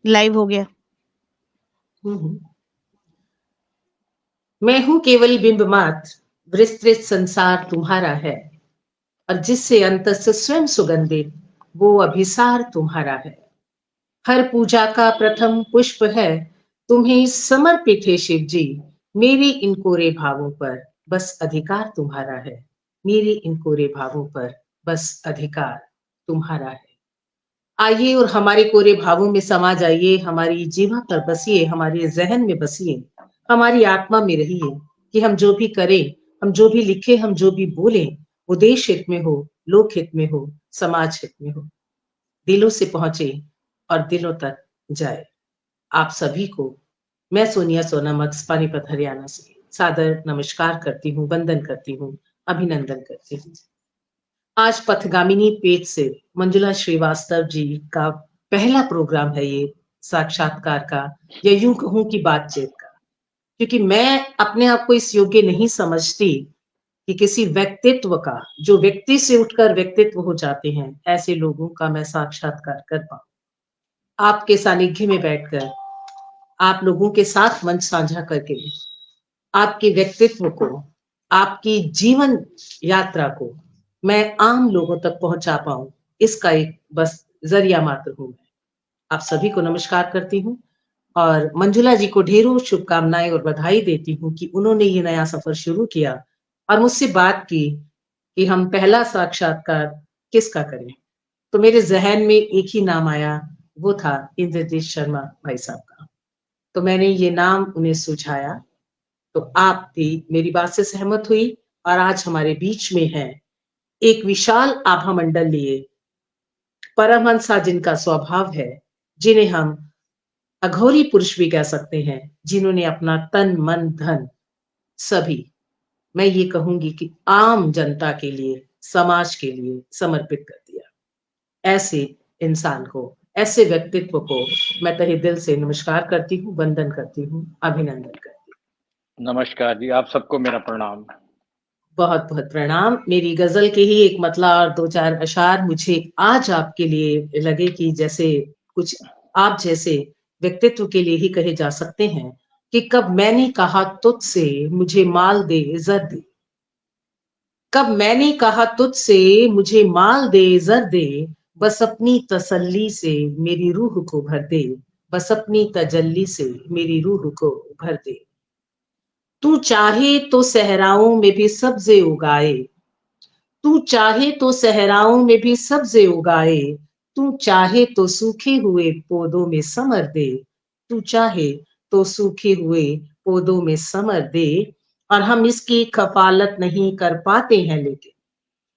Live हो गया। हम्म। मैं हूं केवल बिंब मात्र, विस्तृत संसार तुम्हारा है, और जिससे अंतस स्वयं सुगंधित, वो अभिसार तुम्हारा है। हर पूजा का प्रथम पुष्प है, तुम्हें समर्पित है शिव जी। मेरे इन कोरे भावों पर बस अधिकार तुम्हारा है। मेरे इन कोरे भावों पर बस अधिकार तुम्हारा है। आइए और हमारे कोरे भावों में समा जाइए, हमारी जीवा पर बसिए, हमारे जहन में बसिए, हमारी आत्मा में रहिए, कि हम जो भी करें, हम जो भी लिखें, हम जो भी बोलें, वो देश हित में हो, लोक हित में हो, समाज हित में हो, दिलों से पहुंचे और दिलों तक जाए। आप सभी को मैं सोनिया सोनामक्स पानीपत हरियाणा से सादर नमस्कार करती हूँ, वंदन करती हूँ, अभिनंदन करती हूँ। आज पथगामिनी पेज से मंजुला श्रीवास्तव जी का पहला प्रोग्राम है ये, साक्षात्कार का, या यूं कहूं कि बातचीत का। क्योंकि मैं अपने आप को इस योग्य नहीं समझती कि किसी व्यक्तित्व का, जो व्यक्ति से उठकर व्यक्तित्व हो जाते हैं, ऐसे लोगों का मैं साक्षात्कार कर पाऊं। आपके सानिध्य में बैठकर, आप लोगों के साथ मंच साझा करके, आपके व्यक्तित्व को, आपकी जीवन यात्रा को मैं आम लोगों तक पहुंचा पाऊं, इसका एक बस जरिया मात्र हूं मैं। आप सभी को नमस्कार करती हूँ और मंजुला जी को ढेरों शुभकामनाएं और बधाई देती हूँ कि उन्होंने ये नया सफर शुरू किया और मुझसे बात की कि हम पहला साक्षात्कार किसका करें। तो मेरे जहन में एक ही नाम आया, वो था इंद्रजीत शर्मा भाई साहब का। तो मैंने ये नाम उन्हें सुझाया, तो आप भी मेरी बात से सहमत हुई और आज हमारे बीच में है एक विशाल आभा मंडल लिए परमहंसा, जिनका स्वभाव है, जिन्हें हम अघोरी पुरुष भी कह सकते हैं, जिन्होंने अपना तन मन धन सभी, मैं ये कहूंगी कि आम जनता के लिए, समाज के लिए समर्पित कर दिया। ऐसे इंसान को, ऐसे व्यक्तित्व को मैं तहे दिल से नमस्कार करती हूँ, वंदन करती हूँ, अभिनंदन करती हूँ। नमस्कार जी, आप सबको मेरा प्रणाम। बहुत बहुत प्रणाम। मेरी गजल के ही एक मतला और दो चार अशार मुझे आज आपके लिए लगे कि जैसे कुछ आप जैसे व्यक्तित्व के लिए ही कहे जा सकते हैं, कि कब मैंने कहा तुझसे मुझे माल दे जर दे, कब मैंने कहा तुझसे मुझे माल दे जर दे, बस अपनी तसल्ली से मेरी रूह को भर दे, बस अपनी तजल्ली से मेरी रूह को भर दे। तू चाहे तो सहराओं में भी सब्जे उगाए, तू चाहे तो सहराओं में भी सब्जे उगाए, तू चाहे तो सूखे हुए पौधों में समर दे, तू चाहे तो सूखे हुए पौधों में समर दे। और हम इसकी कफालत नहीं कर पाते हैं, लेकिन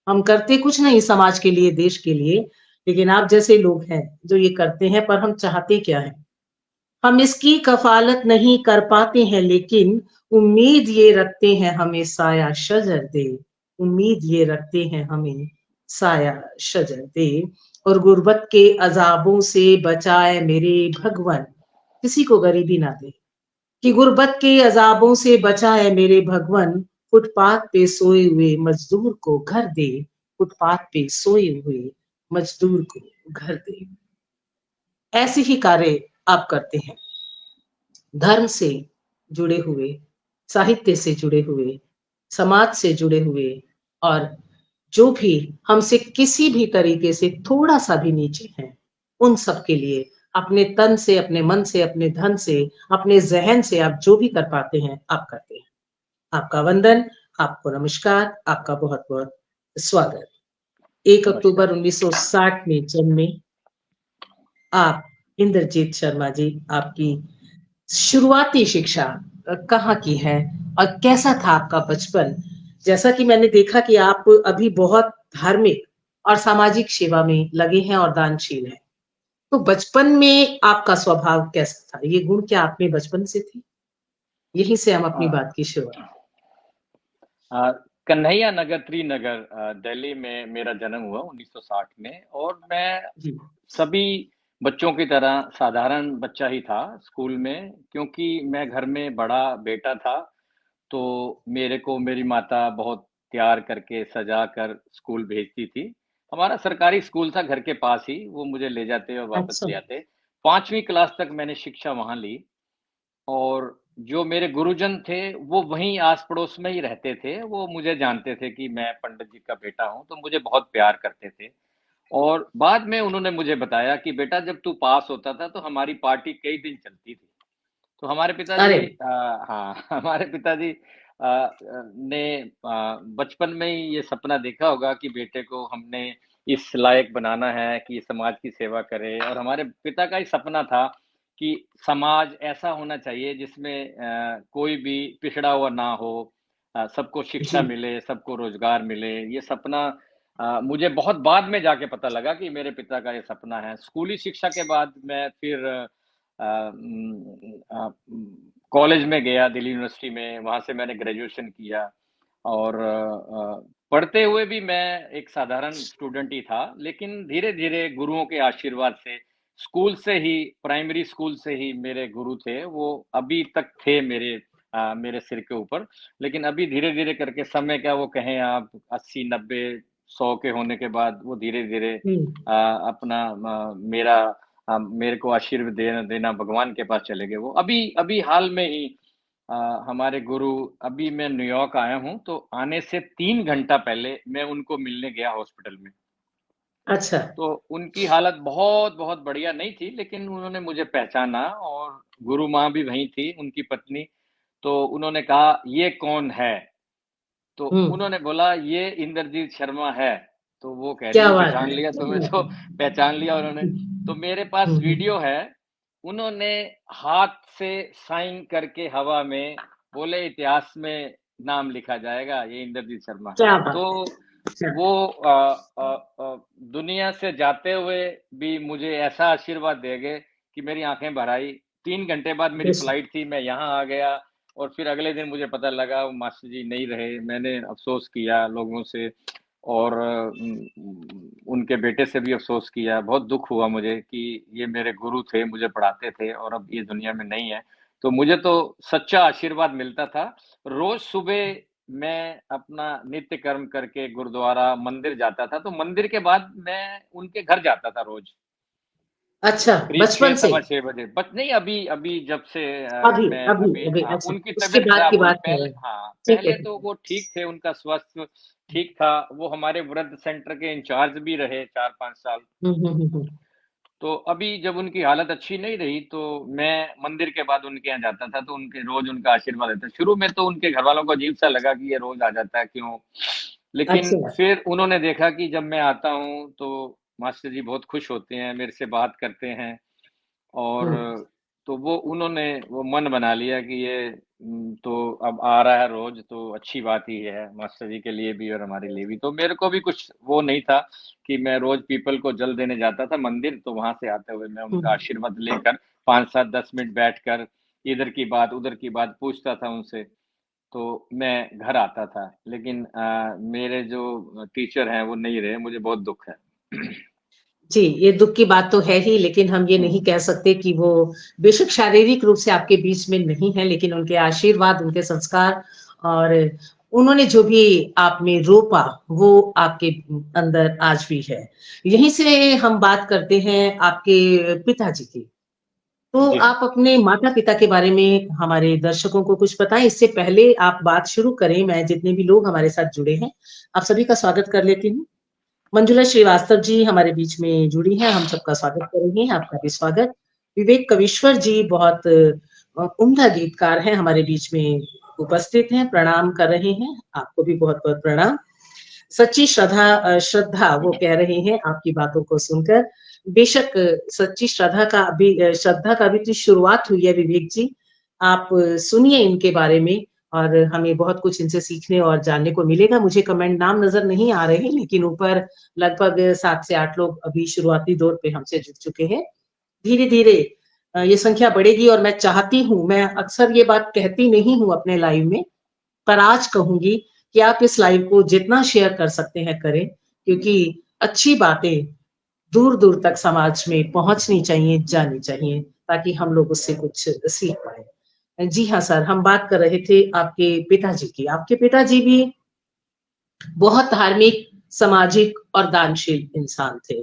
हम करते कुछ नहीं समाज के लिए, देश के लिए, लेकिन आप जैसे लोग हैं जो ये करते हैं, पर हम चाहते क्या है, हम इसकी कफालत नहीं कर पाते हैं, लेकिन उम्मीद ये रखते हैं हमें साया शजर दे, उम्मीद ये रखते हैं हमें साया शजर दे। और गुर्बत के अजाबों से बचाए मेरे भगवन, किसी को गरीबी ना दे, कि गुर्बत के अजाबों से बचाए मेरे भगवन, फुटपाथ पे सोए हुए मजदूर को घर दे, फुटपाथ पे सोए हुए मजदूर को घर दे। ऐसे ही कार्य आप करते हैं, धर्म से जुड़े हुए, साहित्य से जुड़े हुए, समाज से जुड़े हुए, और जो भी हमसे किसी भी तरीके से थोड़ा सा भी नीचे हैं, उन सब के लिए अपने तन से, अपने मन से, अपने धन से, अपने जहन से आप जो भी कर पाते हैं, आप करते हैं। आपका वंदन, आपको नमस्कार, आपका बहुत बहुत स्वागत। 1 नमस्कार। अक्टूबर 1960 में जन्मे आप, इंद्रजीत शर्मा जी, आपकी शुरुआती शिक्षा कहाँ की है और कैसा था आपका बचपन? जैसा कि मैंने देखा कि आप अभी बहुत धार्मिक और सामाजिक सेवा में लगे हैं और दानशील हैं। तो बचपन में आपका स्वभाव कैसा था? ये गुण क्या आप में बचपन से थे? यहीं से हम अपनी बात की शुरुआत। कन्हैया नगर त्रिनगर दिल्ली में मेरा जन्म हुआ 1960 में, और मैं जी, सभी बच्चों की तरह साधारण बच्चा ही था स्कूल में, क्योंकि मैं घर में बड़ा बेटा था। तो मेरे को मेरी माता बहुत तैयार करके सजा कर स्कूल भेजती थी। हमारा सरकारी स्कूल था घर के पास ही, वो मुझे ले जाते और वापस अच्छा, ले आते। 5वीं क्लास तक मैंने शिक्षा वहाँ ली और जो मेरे गुरुजन थे, वो वहीं आस-पड़ोस में ही रहते थे। वो मुझे जानते थे कि मैं पंडित जी का बेटा हूँ, तो मुझे बहुत प्यार करते थे। और बाद में उन्होंने मुझे बताया कि बेटा जब तू पास होता था, तो हमारी पार्टी कई दिन चलती थी। तो हमारे पिताजी अरे! हाँ, हमारे पिताजी ने बचपन में ही ये सपना देखा होगा कि बेटे को हमने इस लायक बनाना है कि समाज की सेवा करे और हमारे पिता का ही सपना था कि समाज ऐसा होना चाहिए जिसमें कोई भी पिछड़ा हुआ ना हो, सबको शिक्षा जी, मिले, सबको रोज़गार मिले। ये सपना मुझे बहुत बाद में जाके पता लगा कि मेरे पिता का ये सपना है। स्कूली शिक्षा के बाद मैं फिर कॉलेज में गया दिल्ली यूनिवर्सिटी में, वहाँ से मैंने ग्रेजुएशन किया और पढ़ते हुए भी मैं एक साधारण स्टूडेंट ही था, लेकिन धीरे-धीरे गुरुओं के आशीर्वाद से, स्कूल से ही प्राइमरी स्कूल से ही मेरे गुरु थे, वो अभी तक थे मेरे सिर के ऊपर। लेकिन अभी धीरे-धीरे करके समय क्या वो कहें आप 80, 90, 100 के होने के बाद वो धीरे-धीरे हुँ। अपना मेरे को आशीर्वाद देना भगवान के पास चले गए वो। अभी अभी हाल में ही अ, हमारे गुरु अभी मैं न्यूयॉर्क आया हूँ, तो आने से 3 घंटा पहले मैं उनको मिलने गया हॉस्पिटल में। अच्छा, तो उनकी हालत बहुत-बहुत बढ़िया नहीं थी, लेकिन उन्होंने मुझे पहचाना और गुरु माँ भी वहीं थी, उनकी पत्नी। तो उन्होंने कहा, "ये कौन है?" तो हुँ, उन्होंने बोला, "ये इंद्रजीत शर्मा है।" तो वो कह रही क्या हैं, बात "पहचान है! लिया तुम्हें?" तो पहचान लिया उन्होंने। तो मेरे हुँ, पास हुँ, वीडियो है, उन्होंने हाथ से साइन करके हवा में बोले, "इतिहास में नाम लिखा जाएगा, ये इंद्रजीत शर्मा है।" क्या बात तो है! अच्छा, वो दुनिया से जाते हुए भी मुझे ऐसा आशीर्वाद दे गए कि मेरी आँखें भर आई। 3 घंटे बाद मेरी बेशक, फ्लाइट थी, मैं यहाँ आ गया और फिर अगले दिन मुझे पता लगा वो मास्टर जी नहीं रहे। मैंने अफ़सोस किया लोगों से और उनके बेटे से भी अफ़सोस किया। बहुत दुःख हुआ मुझे कि ये मेरे गुरु थे, मुझे पढ़ाते थे और अब ये दुनिया में नहीं है। तो मुझे तो सच्चा आशीर्वाद मिलता था। रोज़ सुबह मैं अपना नित्य कर्म करके गुरुद्वारा, मंदिर जाता था, तो मंदिर के बाद मैं उनके घर जाता था रोज़। अच्छा, करीब 6 बचपन से? सवा 6 बजे बट नहीं अभी अभी जब से अभी, मैं अभी, अभी अभी, अच्छा, उनकी उसके तबीयत बाद की खराब हुई बात कर रहे पहले हैं। हाँ, ठीक है, पहले ठीक तो है। वो ठीक थे, उनका स्वास्थ्य ठीक था, वो हमारे वृद्ध सेंटर के इंचार्ज भी रहे 4-5 साल। हुँ, हुँ, हुँ, हुँ। तो अभी जब उनकी हालत अच्छी नहीं रही, तो मैं मंदिर के बाद उनके यहाँ जाता था, तो उनके रोज़ उनका आशीर्वाद लेता। शुरू में तो उनके घरवालों को अजीब-सा लगा कि ये रोज़ आ जाता है, क्यों? लेकिन अच्छा, फिर उन्होंने देखा कि जब मैं आता हूँ, तो मास्टर जी बहुत खुश होते हैं, मेरे से बात करते हैं और हुँ, तो वो उन्होंने वो मन बना लिया कि ये तो अब आ रहा है रोज़ तो अच्छी बात ही है, मास्टर जी के लिए भी और हमारे लिए भी। तो मेरे को भी कुछ वो नहीं था कि मैं रोज़ पीपल को जल देने जाता था मंदिर, तो वहाँ से आते हुए मैं हुँ। उनका आशीर्वाद लेकर 5, 7, 10 मिनट बैठकर इधर की बात, उधर की बात पूछता था उनसे, तो मैं घर आता था। लेकिन मेरे जो टीचर हैं वो नहीं रहे, मुझे बहुत दुःख है। जी, ये दुःख की बात तो है ही, लेकिन हम ये नहीं हुँ, कह सकते कि वो बेशक शारीरिक रूप से आपके बीच में नहीं है, लेकिन उनके आशीर्वाद, उनके संस्कार और उन्होंने जो भी आप में रोपा, वो आपके अंदर आज भी है। यहीं से हम बात करते हैं आपके पिताजी की। तो जी हाँ। आप अपने माता-पिता के बारे में हमारे दर्शकों को कुछ बताएँ? इससे पहले आप बात शुरू करें, मैं जितने भी लोग हमारे साथ जुड़े हैं, आप सभी का स्वागत कर लेती हूँ। मंजुला श्रीवास्तव जी हमारे बीच में जुड़ी हैं, हम सबका स्वागत करेंगे, आपका भी स्वागत। विवेक कविश्वर जी बहुत उम्दा गीतकार हैं, हमारे बीच में उपस्थित हैं, प्रणाम कर रहे हैं, आपको भी बहुत-बहुत प्रणाम। सच्ची श्रद्धा वो कह रहे हैं आपकी बातों को सुनकर। बेशक सच्ची श्रद्धा का अभी तो शुरुआत हुई है विवेक जी। आप सुनिए इनके बारे में और हमें बहुत कुछ इनसे सीखने और जानने को मिलेगा। मुझे कमेंट नाम नज़र नहीं आ रहे हैं, लेकिन ऊपर लगभग 7 से 8 लोग अभी शुरुआती दौर पे हमसे जुड़ चुके हैं। धीरे-धीरे ये संख्या बढ़ेगी और मैं चाहती हूँ, मैं अक्सर ये बात कहती नहीं हूँ अपने लाइव में, पर आज कहूँगी कि आप इस लाइव को जितना शेयर कर सकते हैं करें, क्योंकि अच्छी बातें दूर-दूर तक समाज में पहुँचनी चाहिए, जानी चाहिए, ताकि हम लोग उससे कुछ सीख पाएँ। जी हाँ सर, हम बात कर रहे थे आपके पिताजी की। आपके पिताजी भी बहुत धार्मिक, सामाजिक और दानशील इंसान थे।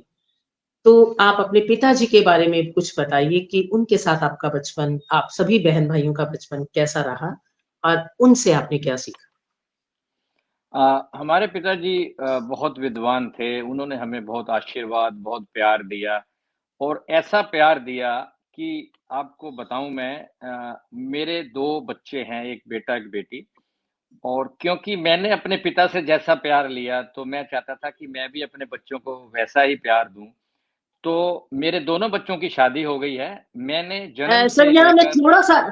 तो आप अपने पिताजी के बारे में कुछ बताइए कि उनके साथ आपका बचपन, आप सभी बहन-भाइयों का बचपन कैसा रहा? और उनसे आपने क्या सीखा? हमारे पिताजी बहुत विद्वान थे, उन्होंने हमें बहुत आशीर्वाद, बहुत प्यार दिया और ऐसा प्यार दिया कि आपको बताऊँ मैं मेरे 2 बच्चे हैं, 1 बेटा, 1 बेटी और क्योंकि मैंने अपने पिता से जैसा प्यार लिया, तो मैं चाहता था कि मैं भी अपने बच्चों को वैसा ही प्यार दूँ। तो मेरे दोनों बच्चों की शादी हो गई है। मैंने जन्म सर से यहाँ मैं लेकर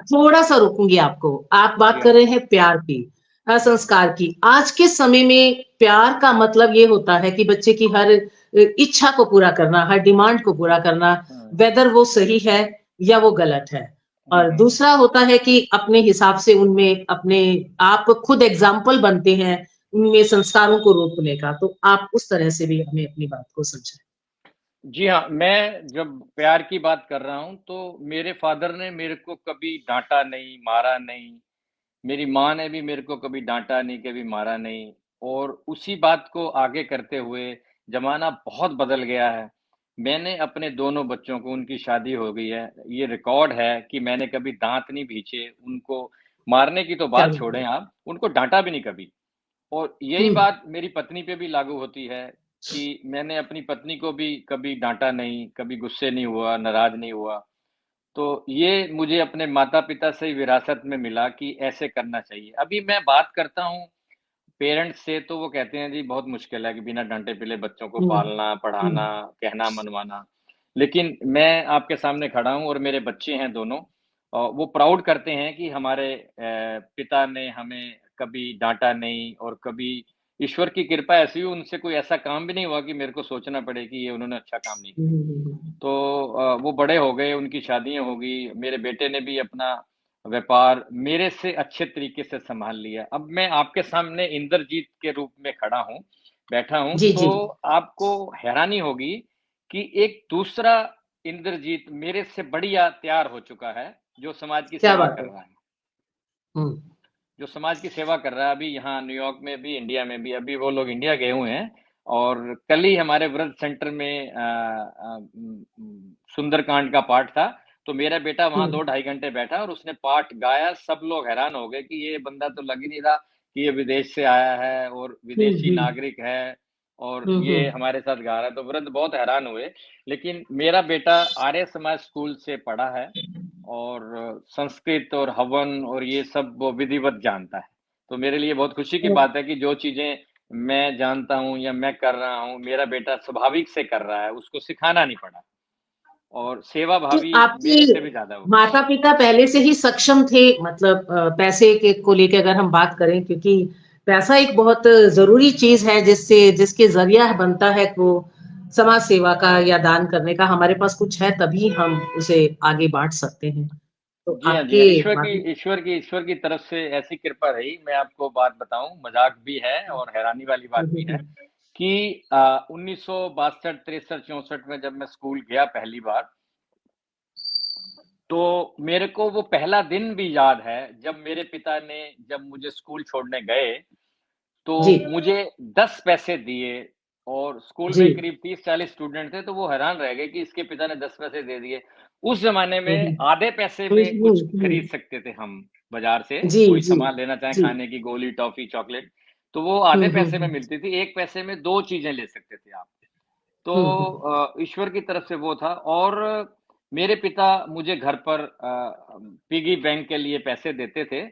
थोड़ा-सा रोकूँगी आपको। आप बात जी कर हाँ। रहे हैं प्यार की, संस्कार की। आज के समय में प्यार का मतलब ये होता है कि बच्चे की हर इच्छा को पूरा करना, हर डिमांड को पूरा करना, हुँ। वेदर वो सही है या वो गलत है। हुँ, और हुँ। दूसरा होता है कि अपने हिसाब से उनमें अपने आप खुद एग्ज़ाम्पल बनते हैं, उनमें संस्कारों को रोपने का। तो आप उस तरह से भी हमें अपनी बात को समझाएँ। जी हाँ, मैं जब प्यार की बात कर रहा हूँ, तो मेरे फ़ादर ने मेरे को कभी डाँटा नहीं, मारा नहीं। मेरी माँ ने भी मेरे को कभी डाँटा नहीं, कभी मारा नहीं और उसी बात को आगे करते हुए ज़माना बहुत बदल गया है। मैंने अपने दोनों बच्चों को उनकी शादी हो गई है, ये रिकॉर्ड है कि मैंने कभी दाँत नहीं भींचे, उनको मारने की तो क्या बात बात छोड़ें है! आप, उनको डाँटा भी नहीं कभी। और यही हुँ, बात मेरी पत्नी पे भी लागू होती है कि मैंने अपनी पत्नी को भी कभी डाँटा नहीं, कभी गुस्से नहीं हुआ, नाराज़ नहीं हुआ। तो ये मुझे अपने माता-पिता से ही विरासत में मिला कि ऐसे करना चाहिए। अभी मैं बात करता हूँ पेरेंट्स से तो वो कहते हैं जी बहुत मुश्किल है कि बिना डाँटे-पीले बच्चों को हुँ, पालना, हुँ, पढ़ाना, कहना, मनवाना। लेकिन मैं आपके सामने खड़ा हूँ और मेरे बच्चे हैं दोनों वो प्राउड करते हैं कि हमारे पिता ने हमें कभी डाँटा नहीं और कभी ईश्वर की कृपा ऐसी हुई उनसे कोई ऐसा काम भी नहीं हुआ कि मेरे को सोचना पड़े कि ये उन्होंने अच्छा काम नहीं हुँ, किया। हुँ, हुँ, तो वो बड़े हो गए, उनकी शादियाँ हो गई, मेरे बेटे ने भी अपना व्यापार मेरे से अच्छे तरीके से सँभाल लिया। अब मैं आपके सामने इंद्रजीत के रूप में खड़ा हूँ, बैठा हूँ, जी, जी। तो आपको हैरानी होगी कि एक दूसरा इंद्रजीत मेरे से बढ़िया तैयार हो चुका है, जो समाज की क्या सेवा बात कर है! रहा है। हुँ, जो समाज की सेवा कर रहा है अभी यहाँ न्यूयॉर्क में भी, इंडिया में भी, अभी वो लोग इंडिया गए हुए हैं और कल ही हमारे वृद्ध सेंटर में सुंदरकांड का पाठ था, तो मेरा बेटा हुँ, वहाँ 2 ढाई घंटे बैठा और उसने पाठ गाया, सब लोग हैरान हो गए कि ये बंदा तो लग ही नहीं रहा कि ये विदेश से आया है और हुँ, विदेशी हुँ, नागरिक है और हुँ, ये हुँ। हमारे साथ गा रहा है, तो वृद्ध बहुत हैरान हुए। लेकिन मेरा बेटा आर्य समाज स्कूल से पढ़ा है और संस्कृत और हवन और ये सब वो विधिवत जानता है। तो मेरे लिए बहुत खुशी की बात है कि जो चीज़ें मैं जानता हूँ या मैं कर रहा हूँ, मेरा बेटा स्वाभाविक से कर रहा है, उसको सिखाना नहीं पड़ा और सेवा तो भावी आपके मेरे से भी ज़्यादा हो गई है। माता-पिता पहले से ही सक्षम थे मतलब पैसे के को लेके अगर हम बात करें क्योंकि पैसा एक बहुत ज़रूरी चीज़ है जिसके ज़रिया बनता है वो समाज सेवा का या दान करने का। हमारे पास कुछ है तभी हम उसे आगे बाँट सकते हैं। तो जी हाँ, जी आपके हाँ। माता ईश्वर की तरफ से ऐसी कृपा रही, मैं आपको बात बताऊँ, मज़ाक भी है और हैरानी वाली हुँ, बात हुँ, भी है हुँ। कि 1962, 63, 64 में जब मैं स्कूल गया पहली बार, तो मेरे को वो पहला दिन भी याद है, जब मेरे पिता ने जब मुझे स्कूल छोड़ने गए, जी, तो मुझे 10 पैसे दिए और स्कूल जी। में करीब 30-40 स्टूडेंट थे, तो वो हैरान रह गए कि इसके पिता ने 10 पैसे दे दिए। उस ज़माने हुँ, में हुँ। आधे पैसे हुँ, में हुँ, कुछ खरीद हुँ। सकते थे हम बाज़ार से, जी, कोई जी, सामान लेना चाहें जी। खाने की गोली, टॉफ़ी, चॉकलेट, तो वो हुँ, आधे हुँ, पैसे में हुँ। मिलती थी, 1 पैसे में 2 चीज़ें ले सकते थे आप। तो हुँ, हुँ। ईश्वर की तरफ से वो था और मेरे पिता मुझे घर पर पिगी बैंक के लिए पैसे देते थे,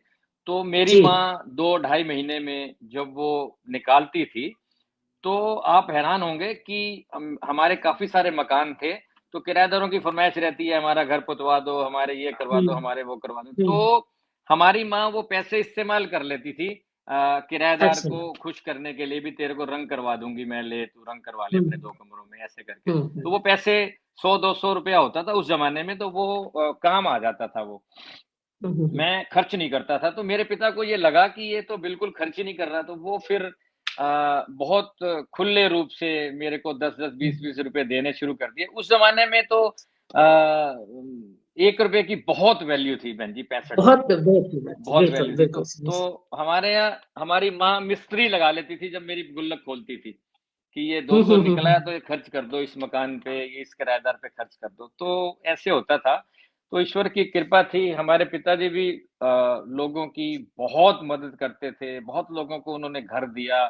तो मेरी जी। माँ 2 ढाई महीने में जब वो निकालती थी, तो आप हैरान होंगे कि हमारे काफ़ी सारे मकान थे, तो किराएदारों की फ़रमाइश रहती है, हमारा घर पुतवा दो, हमारे ये करवा हुँ, दो, हमारे वो करवा दो। हुँ। तो हमारी माँ वो पैसे इस्तेमाल कर लेती थी किराएदार अच्छा। को खुश करने के लिए भी तेरे को रंग करवा दूँगी मैं, ले तू रंग करवा ले हुँ, अपने 2 कमरों में, ऐसे करके। हुँ, तो वो हुँ। पैसे 100-200 रुपया होता था उस ज़माने में, तो वो काम आ जाता था वो। हुँ, हुँ, हुँ। मैं खर्च नहीं करता था, तो मेरे पिता को ये लगा कि ये तो बिल्कुल खर्च ही नहीं कर रहा, तो वो फिर बहुत खुले रूप से मेरे को 10-10, हुँ। 20-20 रुपए देने शुरू कर दिए। उस ज़माने में तो ₹1 की बहुत वैल्यू थी बहन जी 65 में, बहुत बहुत कीमत थी। बहुत बिल्कुल, वैल्यू थी। बिल्कुल तो सही। हमारे यहाँ हमारी माँ मिस्त्री लगा लेती थी जब मेरी गुल्लक खोलती थी, कि ये 200 निकला है तो ये खर्च कर दो इस मकान पे, ये इस किराएदार पे खर्च कर दो। तो ऐसे होता था। तो ईश्वर की कृपा थी, हमारे पिताजी भी लोगों की बहुत मदद करते थे, बहुत लोगों को उन्होंने घर दिया,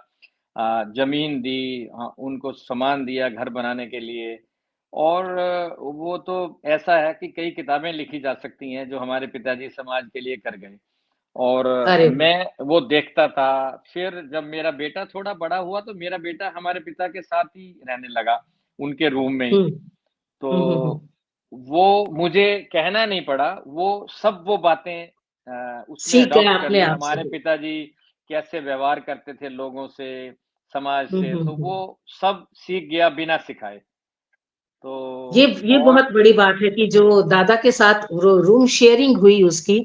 ज़मीन दी, उनको सामान दिया घर बनाने के लिए। और वो तो ऐसा है कि कई किताबें लिखी जा सकती हैं, जो हमारे पिताजी समाज के लिए कर गए। और अरे वाह! मैं वो देखता था। फिर जब मेरा बेटा थोड़ा बड़ा हुआ, तो मेरा बेटा हमारे पिता के साथ ही रहने लगा, उनके रूम में ही। हुँ, हुँ, हुँ, तो हुँ। वो मुझे कहना नहीं पड़ा, वो सब वो बातें उसने सीख गए अडॉप्ट कर अपने ली। आप से हमारे ही। पिताजी कैसे व्यवहार करते थे लोगों से, समाज हुँ, से, हुँ, तो वो हुँ। सब सीख गया बिना सिखाए। तो ये और बहुत बड़ी बात है कि जो दादा के साथ रूम शेयरिंग हुई उसकी,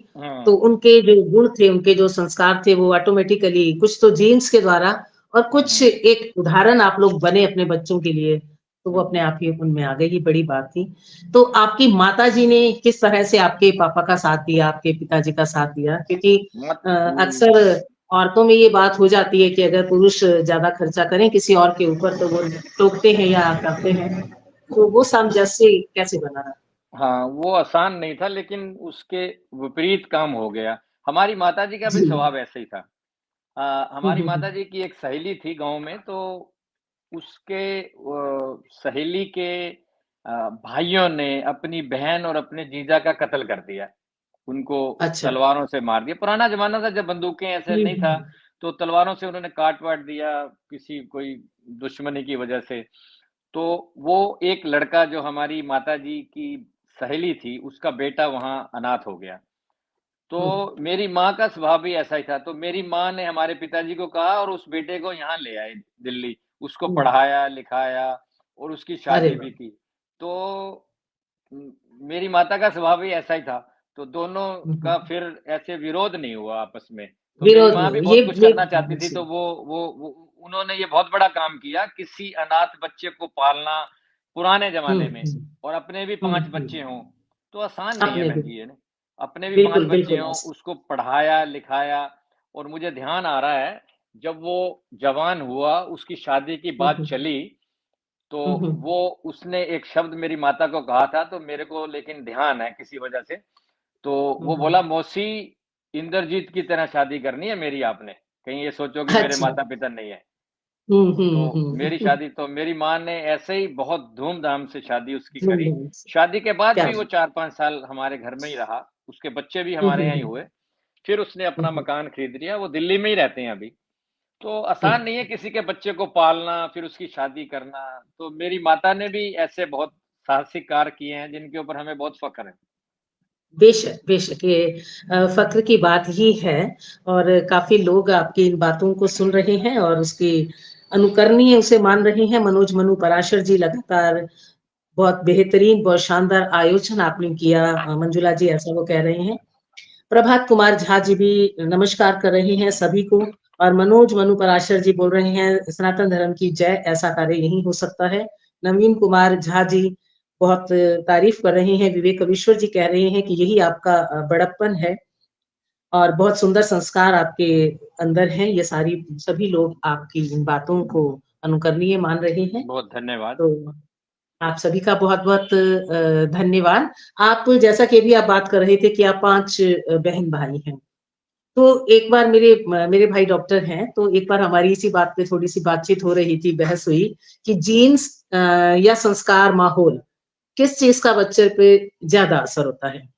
तो हुँ, उनके जो गुण थे, उनके जो संस्कार थे, वो ऑटोमेटिकली कुछ तो जीन्स के द्वारा और कुछ हुँ, एक उदाहरण आप लोग बने अपने बच्चों के लिए, तो वो अपने हुँ, आप ही उनमें आ गई, ये बड़ी बात थी। तो आपकी माताजी ने किस तरह से आपके पापा का साथ दिया, आपके पिताजी का साथ दिया? क्योंकि मत अक्सर औरतों में ये बात हो जाती है कि अगर पुरुष ज़्यादा खर्चा करें किसी और के ऊपर, तो वो टोकते हैं या करते हैं। तो वो सामंजस्य कैसे बना रहा? हाँ, वो आसान नहीं था, लेकिन उसके विपरीत काम हो गया। हमारी माताजी का भी जी। स्वभाव ऐसा ही था। हुँ, हमारी हुँ, हुँ। माताजी की एक सहेली थी गाँव में, तो उसके सहेली के भाइयों ने अपनी बहन और अपने जीजा का कत्ल कर दिया। उनको अच्छा। तलवारों से मार दिया। पुराना ज़माना था जब बंदूकें ऐसे हुँ, नहीं था, हुँ। तो तलवारों से उन्होंने काट-वाट दिया, किसी कोई दुश्मनी की वजह से। तो वो एक लड़का जो हमारी माताजी की सहेली थी, उसका बेटा वहाँ अनाथ हो गया। हुँ, तो मेरी माँ का स्वभाव भी ऐसा ही था, तो मेरी माँ ने हमारे पिताजी को कहा और उस बेटे को यहाँ ले आए दिल्ली। उसको हुँ। पढ़ाया, लिखाया और उसकी अरे शादी भी वाह! की। तो उम, मेरी माता का स्वभाव भी ऐसा ही था, तो दोनों हुँ, का हुँ। फिर ऐसे विरोध नहीं हुआ आपस में। तो मेरी विरोध माँ नहीं भी हुआ। बहुत कुछ ये करना चाहती थी, जी। तो वो उन्होंने ये बहुत बड़ा काम किया, किसी अनाथ बच्चे को पालना पुराने हुँ, ज़माने में, हुँ। और अपने भी हुँ, 5 बच्चे हुँ। हों, तो आसान नहीं है अपने भी। बहन जी ये ना। अपने भी 5 बिल्कुल, बच्चे बिल्कुल हों, ऐसे। उसको पढ़ाया, लिखाया। और मुझे ध्यान आ रहा है, जब वो जवान हुआ, उसकी शादी की हुँ, बात हुँ। चली, तो हुँ, वो हुँ। उसने एक शब्द मेरी माता को कहा था, तो मेरे को लेकिन ध्यान है किसी वजह से। तो हुँ, वो बोला, हुँ। "मौसी, इंद्रजीत की तरह शादी करनी है मेरी आपने, कहीं ये सोचो कि मेरे अच्छा। माता-पिता नहीं है।" हुँ, तो हुँ, मेरी हुँ। शादी तो मेरी माँ ने ऐसे ही बहुत धूम-धाम से शादी उसकी करी। धूम-धाम से। शादी के बाद क्या भी वो बात! 4-5 साल हमारे घर में ही रहा, उसके बच्चे भी हुँ, हमारे हुँ, यहाँ ही हुँ। हुए। फिर उसने हुँ, अपना हुँ। मकान खरीद लिया, वो दिल्ली में ही रहते हैं अभी। तो हुँ। आसान नहीं है किसी के बच्चे को पालना, फिर उसकी शादी करना। तो मेरी माता ने भी ऐसे बहुत साहसिक कार्य किए हैं, जिनके ऊपर हमें बहुत फ़ख्र है। बेशक, बेशक ये फ़क्र की बात ही है और काफ़ी लोग आपकी इन बातों को सुन रहे हैं और उसकी अनुकरणीय उसे मान रहे हैं। मनोज मनु पराशर जी लगातार बहुत बेहतरीन, बहुत शानदार आयोजन आपने किया मंजुला जी ऐसा वो कह रहे हैं। प्रभात कुमार झा जी भी नमस्कार कर रहे हैं सभी को और मनोज मनु पराशर जी बोल रहे हैं सनातन धर्म की जय, ऐसा कार्य यही हो सकता है। नवीन कुमार झा जी बहुत तारीफ कर रहे हैं, विवेक अविश्वर जी कह रहे हैं कि यही आपका बड़प्पन है और बहुत सुंदर संस्कार आपके अंदर हैं। ये सारी सभी लोग आपकी इन बातों को अनुकरणीय मान रहे हैं। बहुत धन्यवाद। तो आप सभी का बहुत-बहुत धन्यवाद। आप जैसा कि अभी आप बात कर रहे थे कि आप 5 बहन-भाई हैं। तो एक बार मेरे भाई डॉक्टर हैं, तो एक बार हमारी इसी बात पे थोड़ी-सी बातचीत हो रही थी, बहस हुई कि जीन्स या संस्कार, माहौल, किस चीज़ का बच्चे पे ज़्यादा असर होता है?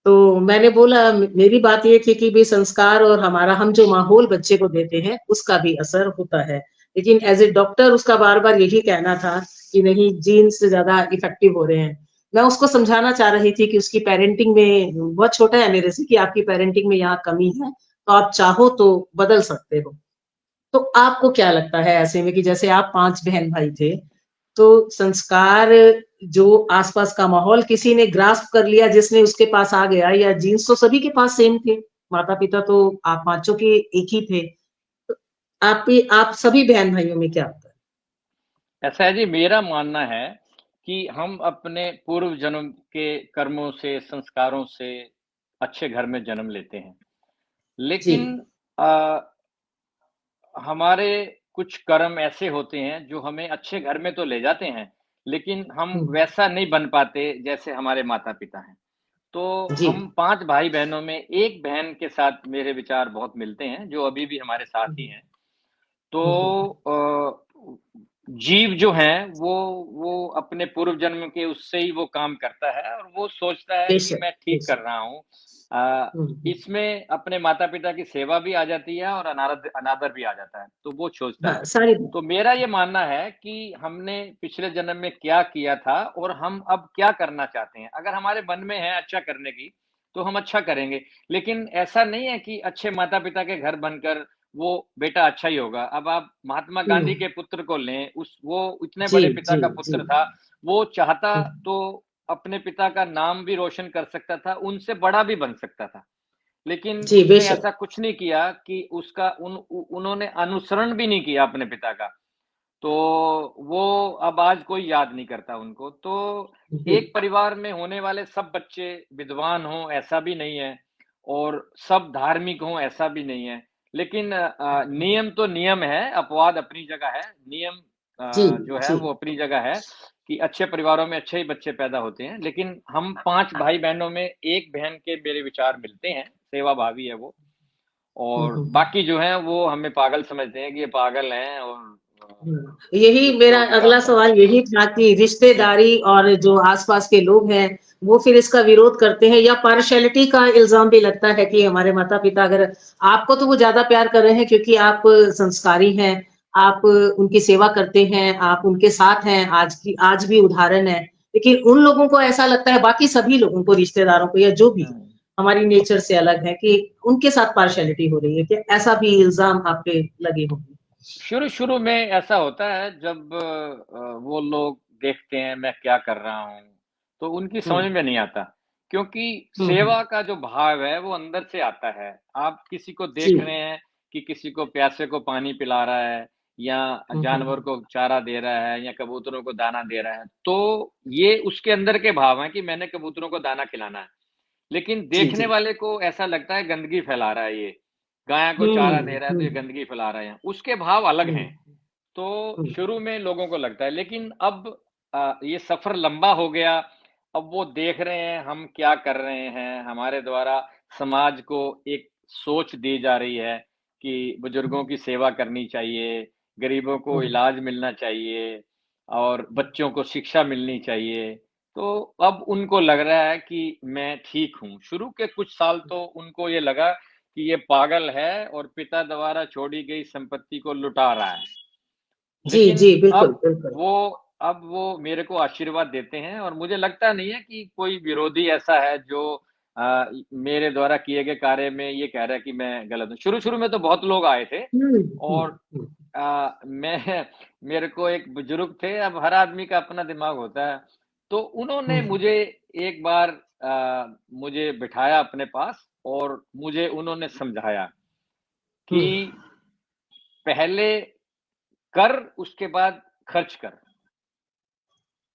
तो मैंने बोला मेरी बात ये थी कि भई संस्कार और हमारा हम जो माहौल बच्चे को देते हैं, उसका भी असर होता है। लेकिन एज़ ए डॉक्टर उसका बार-बार यही कहना था कि नहीं जीन्स से ज़्यादा इफ़ेक्टिव हो रहे हैं। मैं उसको समझाना चाह रही थी कि उसकी पेरेंटिंग में बहुत छोटा है मेरे से कि आपकी पेरेंटिंग में यहाँ कमी है, तो आप चाहो तो बदल सकते हो। तो आपको क्या लगता है ऐसे में कि जैसे आप 5 बहन-भाई थे, तो संस्कार जो आस-पास का माहौल किसी ने ग्रास्प कर लिया जिसने उसके पास आ गया या जीन्स तो सभी के पास सेम थे, माता-पिता तो आप पाँचों के एक ही थे। तो आप सभी बहन-भाइयों में क्या होता है? ऐसा है जी, मेरा मानना है कि हम अपने पूर्व जन्म के कर्मों से, संस्कारों से अच्छे घर में जन्म लेते हैं। जी। लेकिन अ, हमारे कुछ कर्म ऐसे होते हैं जो हमें अच्छे घर में तो ले जाते हैं, लेकिन हम हम्म, वैसा नहीं बन पाते जैसे हमारे माता-पिता हैं। तो जी। हम 5 भाई-बहनों में 1 बहन के साथ मेरे विचार बहुत मिलते हैं, जो अभी भी हमारे साथ ही हम्म, हैं। तो हम्म, जीव जो है वो अपने पूर्व जन्म के उससे ही वो काम करता है और वो सोचता है कि बेशक, मैं ठीक कर बेशक। रहा हूँ। हम्म। इसमें अपने माता-पिता की सेवा भी आ जाती है और अनादर भी आ जाता है, तो वो सोचता है। हाँ, सारी। तो मेरा ये मानना है कि हमने पिछले जन्म में क्या किया था और हम अब क्या करना चाहते हैं। अगर हमारे मन में है अच्छा करने की, तो हम अच्छा करेंगे। लेकिन ऐसा नहीं है कि अच्छे माता-पिता के घर बनकर वो बेटा अच्छा ही होगा। अब आप महात्मा गांधी हम्म, के पुत्र को लें, उस वो इतने जी, बड़े पिता जी, का जी। पुत्र था, वो चाहता हम्म, तो अपने पिता का नाम भी रोशन कर सकता था, उनसे बड़ा भी बन सकता था। लेकिन जी, उसने बेशक। ऐसा कुछ नहीं किया कि उसका उन्होंने अनुसरण भी नहीं किया अपने पिता का। तो वो अब आज कोई याद नहीं करता उनको। तो जी। एक परिवार में होने वाले सब बच्चे विद्वान हों ऐसा भी नहीं है और सब धार्मिक हों ऐसा भी नहीं है। लेकिन नियम तो नियम है, अपवाद अपनी जगह है। नियम जी, जो है जी। वो अपनी जगह है कि अच्छे परिवारों में अच्छे ही बच्चे पैदा होते हैं। लेकिन हम 5 भाई-बहनों में 1 बहन के मेरे विचार मिलते हैं, सेवाभावी है वो। और हम्म। बाकी जो हैं वो हमें पागल समझते हैं कि ये पागल हैं और यही इनको मेरा अभी अगला काम करना सवाल यही था कि जी। रिश्तेदारी और जो आसपास के लोग हैं, वो फिर इसका विरोध करते हैं या पार्शियलिटी का इल्ज़ाम भी लगता है कि हमारे माता-पिता अगर आपको तो वो ज़्यादा प्यार कर रहे हैं क्योंकि आप संस्कारी हैं, आप उनकी सेवा करते हैं, आप उनके साथ हैं, आज भी उदाहरण है। लेकिन उन लोगों को ऐसा लगता है बाकी सभी लोगों को, रिश्तेदारों को या जो भी हुँ। हमारी नेचर से अलग है कि उनके साथ पार्शियलिटी हो रही है। क्या ऐसा भी इल्ज़ाम आप पे लगे होंगे? शुरू-शुरू में ऐसा होता है जब वो लोग देखते हैं मैं क्या कर रहा हूँ, तो उनकी हुँ। समझ में नहीं आता। क्योंकि हुँ, हुँ। सेवा का जो भाव है वो अंदर से आता है। आप किसी को जी। देख रहे हैं कि किसी को प्यासे को पानी पिला रहा है या हुँ, हुँ, जानवर हुँ। को चारा दे रहा है या कबूतरों को दाना दे रहा है, तो ये उसके अंदर के भाव हैं कि मैंने कबूतरों को दाना खिलाना है। लेकिन जी, देखने जी। वाले को ऐसा लगता है गंदगी फैला रहा है ये। गाय को चारा दे हुँ, रहा है तो हुँ, ये गंदगी फैला रहा है यहाँ। उसके भाव अलग हुँ, हैं। तो हुँ, शुरू में लोगों को लगता है लेकिन अब ये सफ़र लंबा हो गया, अब वो देख रहे हैं हम क्या कर रहे हैं, हमारे द्वारा समाज को एक सोच दी जा रही है कि बुजुर्गों की सेवा करनी चाहिए, गरीबों को हुँ, इलाज मिलना चाहिए और बच्चों को शिक्षा मिलनी चाहिए। तो अब उनको लग रहा है कि मैं ठीक हूँ। शुरू के कुछ साल तो उनको ये लगा कि ये पागल है और पिता द्वारा छोड़ी गई संपत्ति को लुटा रहा है। जी, लेकिन जी, बिल्कुल, अब बिल्कुल। वो अब वो मेरे को आशीर्वाद देते हैं और मुझे लगता नहीं है कि कोई विरोधी ऐसा है जो मेरे द्वारा किए गए कार्य में ये कह रहा है कि मैं गलत हूँ। शुरू-शुरू में तो बहुत लोग आए थे हुँ, हुँ, और हुँ, मैं मेरे को एक बुजुर्ग थे, अब हर आदमी का अपना दिमाग होता है। तो हुँ, उन्होंने मुझे एक बार मुझे बिठाया अपने पास और मुझे उन्होंने समझाया हुँ। कि पहले कर उसके बाद खर्च कर।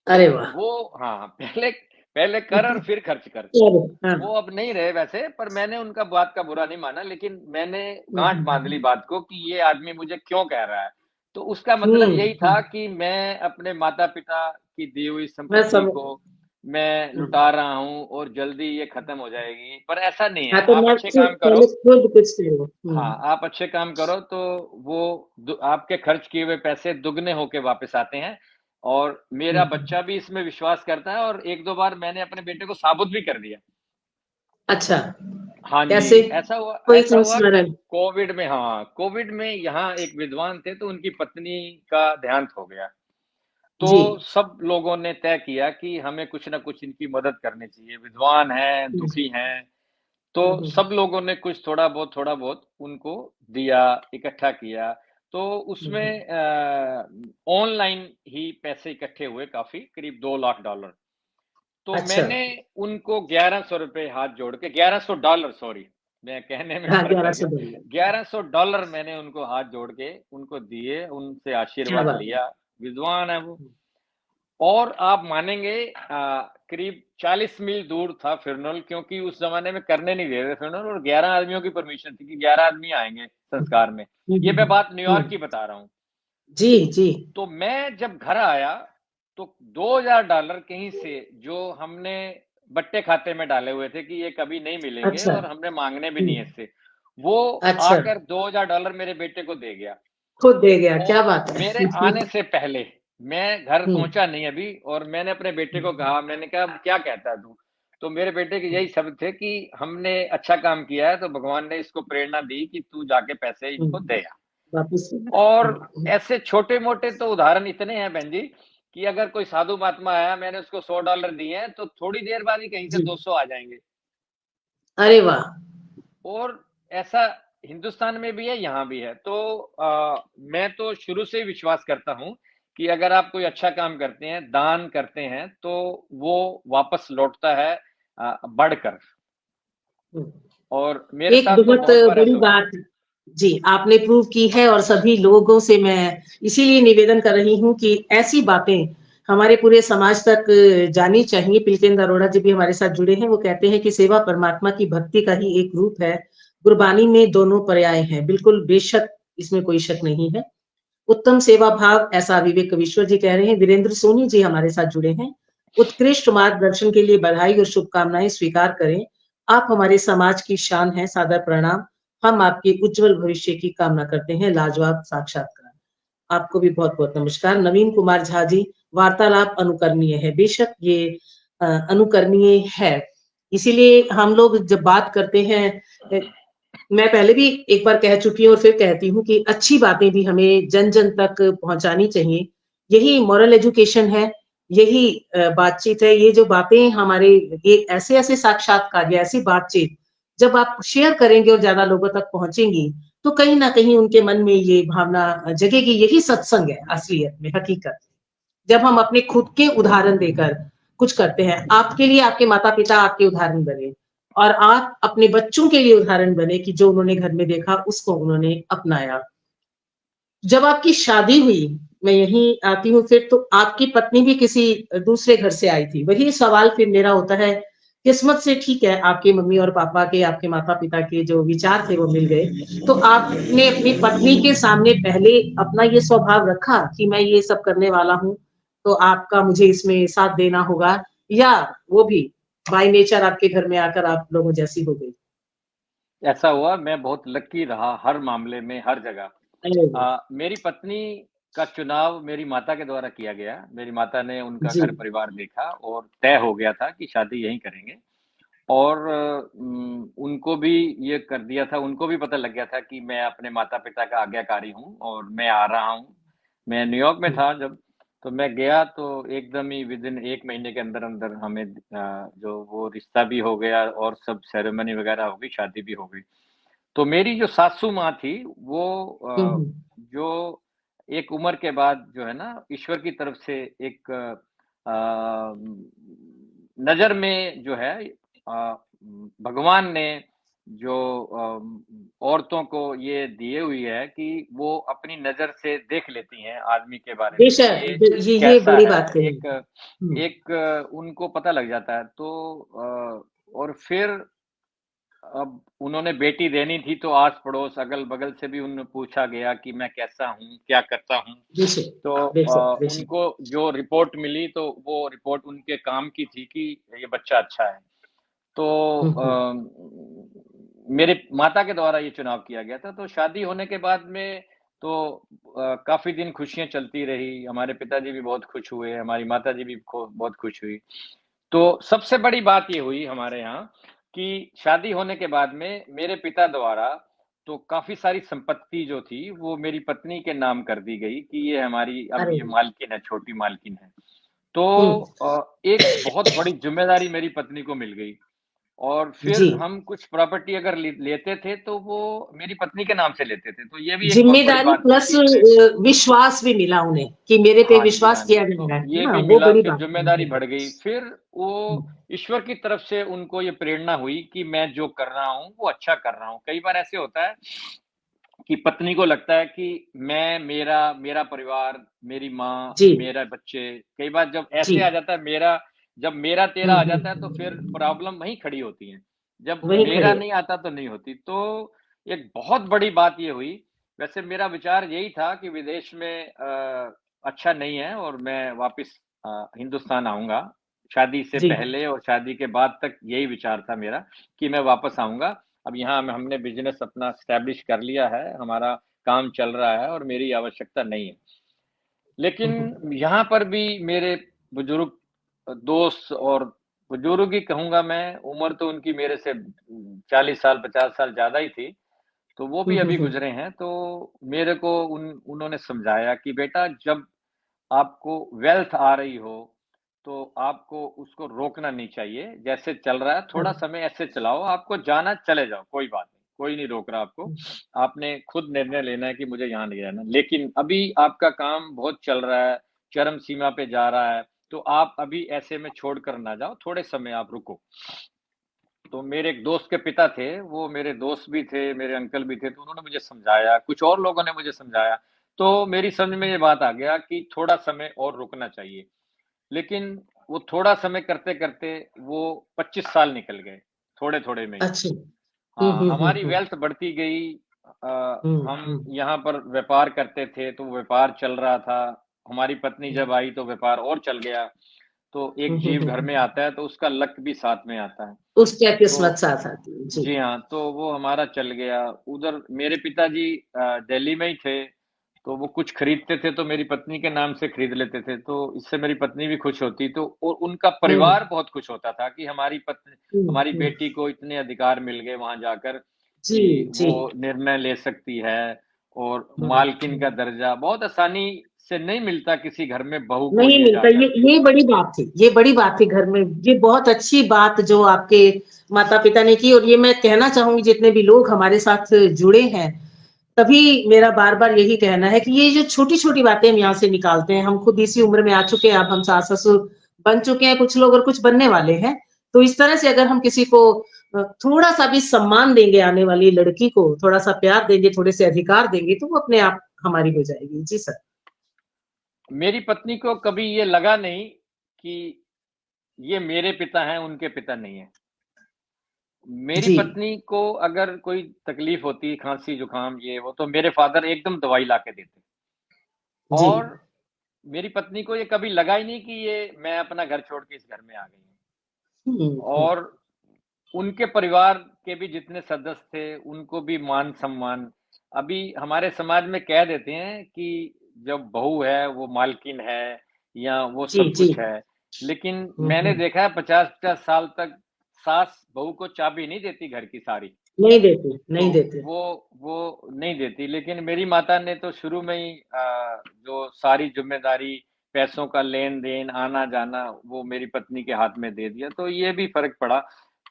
तो अरे वाह! वो हाँ, पहले पहले कर और फिर खर्च कर। चलो, हाँ। वो अब नहीं रहे वैसे, पर मैंने उनका बात का बुरा नहीं माना, लेकिन मैंने हुँ, गाँठ हुँ, बाँध ली हुँ। बात को कि ये आदमी मुझे क्यों कह रहा है। तो उसका मतलब हुँ, यही हुँ। था कि मैं अपने माता-पिता की दी हुई मैं संपत्ति समझ। को मैं हुँ। लुटा रहा हूँ और जल्दी ये खत्म हो जाएगी। पर ऐसा नहीं हाँ, है, तो आप मैं अच्छे खुद काम करो पहले खुद कुछ करो। हुँ, हाँ, आप अच्छे काम करो तो वो आपके खर्च किए हुए पैसे दुगने होके वापस आते हैं और हुँ, मेरा हुँ। बच्चा भी इसमें विश्वास करता है और 1-2 बार मैंने अपने बेटे को साबुत भी कर दिया। अच्छा, हाँ कैसे? जी, कोई ऐसा हुआ कि संस्मरण? कोविड में यहाँ एक विद्वान थे तो उनकी पत्नी का देहांत हो गया। जी। तो सब लोगों ने तय किया कि हमें कुछ न कुछ इनकी मदद करनी चाहिए, विद्वान हैं, हुँ, दुखी हैं। हुँ, तो हुँ, सब लोगों ने कुछ थोड़ा बहुत उनको दिया, इकट्ठा किया। तो हुँ, हुँ। उसमें ऑनलाइन ही पैसे इकट्ठे हुए काफ़ी, करीब $2 लाख। तो अच्छा। मैंने उनको ₹1100 हाथ जोड़ के $1100 सॉरी, मैं कहने में हाँ, फ़र्क कर गया। $1100। $1100 मैंने उनको हाथ जोड़ के उनको दिए, उनसे क्या आशीर्वाद बात है! लिया। विद्वान है वो। हुँ, और आप मानेंगे करीब 40 मील दूर था फ्यूनेरल क्योंकि उस ज़माने में करने नहीं दे रहे थे फ्यूनेरल और 11 आदमियों की परमिशन थी कि 11 आदमी आएँगे हुँ, संस्कार में। हुँ, ये हुँ, मैं बात हुँ, न्यूयॉर्क की हुँ। बता रहा हूँ। जी जी। तो मैं जब घर आया तो $2000 कहीं से जो हमने बट्टे खाते में डाले हुए थे कि ये कभी नहीं मिलेंगे अच्छा। और हमने मांगने भी नहीं है इससे, वो अच्छा। आकर $2000 मेरे बेटे को दे गया। खुद दे गया, क्या और बात मेरे है। आने से पहले, मैं घर हम्म। पहुंचा नहीं अभी, और मैंने अपने बेटे को कहा, मैंने कहा क्या कहता है तू? तो मेरे बेटे के यही शब्द थे कि हमने अच्छा काम किया है तो भगवान ने इसको प्रेरणा दी कि तू जाके पैसे इनको हम्म, दे आ। वापिस। और ऐसे छोटे-मोटे तो उदाहरण इतने हैं बहन जी, कि अगर कोई साधु महात्मा आया, मैंने उसको $100 दिए हैं, तो थोड़ी देर बाद ही कहीं से जी। 200 आ जाएँगे। अरे वाह। और ऐसा हिंदुस्तान में भी है, यहाँ भी है। तो मैं तो शुरू से ही विश्वास करता हूँ कि अगर आप कोई अच्छा काम करते हैं, दान करते हैं, तो वो वापस लौटता है बढ़कर। हम्म। और मेरे एक साथ तो बहुत बहुत बार बड़ी ऐसा हुआ है। बात जी आपने प्रूव की है, और सभी लोगों से मैं इसीलिए निवेदन कर रही हूँ कि ऐसी बातें हमारे पूरे समाज तक जानी चाहिए। पिलकेंद्र अरोड़ा जी भी हमारे साथ जुड़े हैं, वो कहते हैं कि सेवा परमात्मा की भक्ति का ही एक रूप है, गुरबानी में दोनों पर्याय हैं। बिल्कुल बेशक, इसमें कोई शक नहीं है। उत्तम सेवा भाव, ऐसा विवेक कवीश्वर जी कह रहे हैं। वीरेंद्र सोनी जी हमारे साथ जुड़े हैं। उत्कृष्ट मार्गदर्शन के लिए बधाई और शुभकामनाएं स्वीकार करें। आप हमारे समाज की शान हैं, सादर प्रणाम। हम आपके उज्जवल भविष्य की कामना करते हैं। लाजवाब साक्षात्कार। आपको भी बहुत बहुत नमस्कार। नवीन कुमार झा जी, वार्तालाप अनुकरणीय है। बेशक ये अनुकरणीय है। इसीलिए हम लोग जब बात करते हैं, मैं पहले भी एक बार कह चुकी हूँ और फिर कहती हूँ कि अच्छी बातें भी हमें जन जन तक पहुंचानी चाहिए। यही मॉरल एजुकेशन है, यही बातचीत है। ये जो बातें हमारे, ये ऐसे ऐसे साक्षात्कार या ऐसी बातचीत जब आप शेयर करेंगे और ज्यादा लोगों तक पहुंचेंगी, तो कहीं ना कहीं उनके मन में ये भावना जगेगी। यही सत्संग है असलियत में, हकीकत। जब हम अपने खुद के उदाहरण देकर कुछ करते हैं, आपके लिए आपके माता पिता आपके उदाहरण बने, और आप अपने बच्चों के लिए उदाहरण बने कि जो उन्होंने घर में देखा उसको उन्होंने अपनाया। जब आपकी शादी हुई, मैं यहीं आती हूँ फिर, तो आपकी पत्नी भी किसी दूसरे घर से आई थी। वही सवाल फिर मेरा होता है, किस्मत से ठीक है आपके मम्मी और पापा के, आपके माता पिता के जो विचार थे वो मिल गए। तो आपने अपनी पत्नी के सामने पहले अपना ये स्वभाव रखा कि मैं ये सब करने वाला हूँ, तो आपका मुझे इसमें साथ देना होगा, या वो भी बाय नेचर आपके घर में आकर आप लोगों जैसी हो गई? ऐसा हुआ, मैं बहुत लकी रहा हर मामले में, हर जगह। अरे मेरी पत्नी का चुनाव मेरी माता के द्वारा किया गया। मेरी माता ने उनका जी। घर परिवार देखा और तय हो गया था कि शादी यहीं करेंगे। और उनको भी ये कर दिया था, उनको भी पता लग गया था कि मैं अपने माता-पिता का आज्ञाकारी हूँ और मैं आ रहा हूँ। मैं न्यूयॉर्क में था जब, तो मैं गया तो एकदम ही विदिन 1 महीने के अंदर-अंदर हमें जो वो रिश्ता भी हो गया और सब सेरेमनी वगैरह हो गई, शादी भी हो गई। तो मेरी जो सासू माँ थी, वो जो एक उम्र के बाद जो है ना, ईश्वर की तरफ से एक नज़र में जो है, भगवान ने जो औरतों को ये दिए हुई है कि वो अपनी नज़र से देख लेती हैं आदमी के बारे में कि बेशक, ये ये कैसा बड़ी है। बात कही। एक हुँ। एक उनको पता लग जाता है। तो और फिर अब उन्होंने बेटी देनी थी तो आस-पड़ोस, अगल-बगल से भी उन्हें पूछा गया कि मैं कैसा हूँ, क्या करता हूँ? बेशक, तो बेशक, बेशक। उनको जो रिपोर्ट मिली तो वो रिपोर्ट उनके काम की थी कि ये बच्चा अच्छा है। तो हुँ, हुँ। मेरे माता के द्वारा ये चुनाव किया गया था। तो शादी होने के बाद में तो काफ़ी दिन खुशियाँ चलती रही। हमारे पिताजी भी बहुत खुश हुए, हमारी माताजी भी बहुत खुश हुई। तो सबसे बड़ी बात ये हुई हमारे यहाँ कि शादी होने के बाद में मेरे पिता द्वारा तो काफ़ी सारी संपत्ति जो थी, वो मेरी पत्नी के नाम कर दी गई कि ये हमारी अब अरे! ये मालकिन है, छोटी मालकिन है। तो हुँ, एक बहुत बड़ी ज़िम्मेदारी मेरी पत्नी को मिल गई। और फिर जी। हम कुछ प्रॉपर्टी अगर लेते थे, तो वो मेरी पत्नी के नाम से लेते थे। तो ये भी एक बहुत बड़ी ज़िम्मेदारी बात थी प्लस कि मैं विश्वास भी मिला उन्हें कि मेरे पे हाँ जी, विश्वास हाँ जी। किया जा तो रहा है ये ना? भी वो मिला, बड़ी फिर बात है। ज़िम्मेदारी हुँ, बढ़ गई। फिर वो हुँ, ईश्वर की तरफ से उनको ये प्रेरणा हुई कि मैं जो कर रहा हूँ, वो अच्छा कर रहा हूँ। कई बार ऐसे होता है कि पत्नी को लगता है कि मैं, मेरा मेरा परिवार, मेरी माँ, जी, मेरा बच्चे, कई बार जब जी। ऐसे आ जाता है मेरा, जब मेरा हुँ, तेरा आ हुँ। जाता है तो फिर प्रॉब्लम वहीं खड़ी होती है। जब वहीं खड़े मेरा हो। नहीं आता तो नहीं होती। तो एक बहुत बड़ी बात ये हुई वैसे मेरा विचार यही था कि विदेश में अच्छा नहीं है और मैं वापस हिंदुस्तान आऊँगा। शादी से जी। पहले और शादी के बाद तक यही विचार था मेरा कि मैं वापस आऊँगा। अब यहाँ में हमने बिज़नेस अपना एस्टेब्लिश कर लिया है, हमारा काम चल रहा है और मेरी आवश्यकता नहीं है। हुँ, लेकिन हुँ। यहाँ पर भी मेरे बुजुर्ग दोस्त और बुजुर्ग ही कहूँगा मैं, उम्र तो उनकी मेरे से 40 साल, 50 साल ज़्यादा ही थी। तो वो हुँ, भी हुँ, अभी हुँ। गुज़रे हैं, तो मेरे को उन्होंने समझाया कि बेटा जब आपको वेल्थ आ रही हो, तो आपको उसको रोकना नहीं चाहिए। जैसे चल रहा है हाँ। थोड़ा समय ऐसे चलाओ, आपको जाना चले जाओ, कोई बात नहीं, कोई नहीं रोक रहा आपको। हुँ, आपने खुद निर्णय लेना है कि मुझे यहाँ नहीं रहना। लेकिन अभी आपका काम बहुत चल रहा है, चरम सीमा पे जा रहा है, तो आप अभी ऐसे में छोड़ कर ना जाओ, थोड़े समय आप रुको। तो मेरे एक दोस्त के पिता थे, वो मेरे दोस्त भी थे, मेरे अंकल भी थे, तो उन्होंने मुझे समझाया, कुछ और लोगों ने मुझे समझाया, तो मेरी समझ में ये बात आ गया कि थोड़ा समय और रुकना चाहिए। लेकिन वो थोड़ा समय करते-करते वो 25 साल निकल गए, थोड़े-थोड़े में ही। अच्छा। हुँ, हाँ, हुँ, हुँ, हमारी हुँ। वेल्थ बढ़ती गई। हुँ, हम हुँ। यहाँ पर व्यापार करते थे, तो व्यापार चल रहा था। हमारी पत्नी हुँ। जब आई तो व्यापार और चल गया। तो हुँ, एक हुँ, जीव हुँ, घर में हुँ। आता है, तो उसका लक भी साथ में आता है। उसकी किस्मत तो साथ आती है। जी। जी हाँ, तो वो हमारा चल गया। उधर मेरे पिताजी दिल्ली में ही थे, तो वो कुछ खरीदते थे तो मेरी पत्नी के नाम से खरीद लेते थे, तो इससे मेरी पत्नी भी खुश होती। तो और उनका हुँ। परिवार बहुत खुश होता था कि हुँ, हमारी हुँ। बेटी को इतने अधिकार मिल गए वहाँ जाकर जी, कि जी। वो निर्णय ले सकती है और हुँ, मालकिन का हुँ। दर्जा बहुत आसानी से नहीं मिलता किसी घर में बहू को नहीं ये मिलता, जाकर। ये बड़ी बात थी, ये बड़ी बात थी घर में, ये बहुत अच्छी बात जो आपके माता-पिता ने की और ये मैं कहना चाहूँगी जितने भी लोग हमारे साथ जुड़े हैं, तभी मेरा बार-बार यही कहना है कि ये जो छोटी-छोटी बातें हम यहाँ से निकालते हैं, हम खुद इसी उम्र में आ चुके हैं, अब हम सास-ससुर बन चुके हैं कुछ लोग और कुछ बनने वाले हैं। तो इस तरह से अगर हम किसी को थोड़ा-सा भी सम्मान देंगे आने वाली लड़की को, थोड़ा-सा प्यार देंगे, थोड़े से अधिकार देंगे, तो वो अपने आप हमारी हो जाएगी। जी सर। मेरी पत्नी को कभी ये लगा नहीं कि ये मेरे पिता हैं, उनके पिता नहीं हैं। मेरी जी। पत्नी को अगर कोई तकलीफ होती, खाँसी-जुकाम ये वो, तो मेरे फ़ादर एकदम दवाई ला के देते। जी। और मेरी पत्नी को ये कभी लगा ही नहीं कि ये मैं अपना घर छोड़ के इस घर में आ गई हूँ। हुँ, हुँ। और उनके परिवार के भी जितने सदस्य थे, उनको भी मान-सम्मान। अभी हमारे समाज में कह देते हैं कि जब बहू है, वो मालकिन है या वो जी, सब जी। कुछ है। लेकिन हुँ, मैंने हुँ। देखा है 50-50 साल तक सास बहू को चाबी नहीं देती घर की सारी। नहीं देते, तो नहीं देते। वो नहीं देती, लेकिन मेरी माता ने तो शुरू में ही जो सारी ज़िम्मेदारी, पैसों का लेन-देन, आना-जाना वो मेरी पत्नी के हाथ में दे दिया, तो ये भी फ़र्क पड़ा।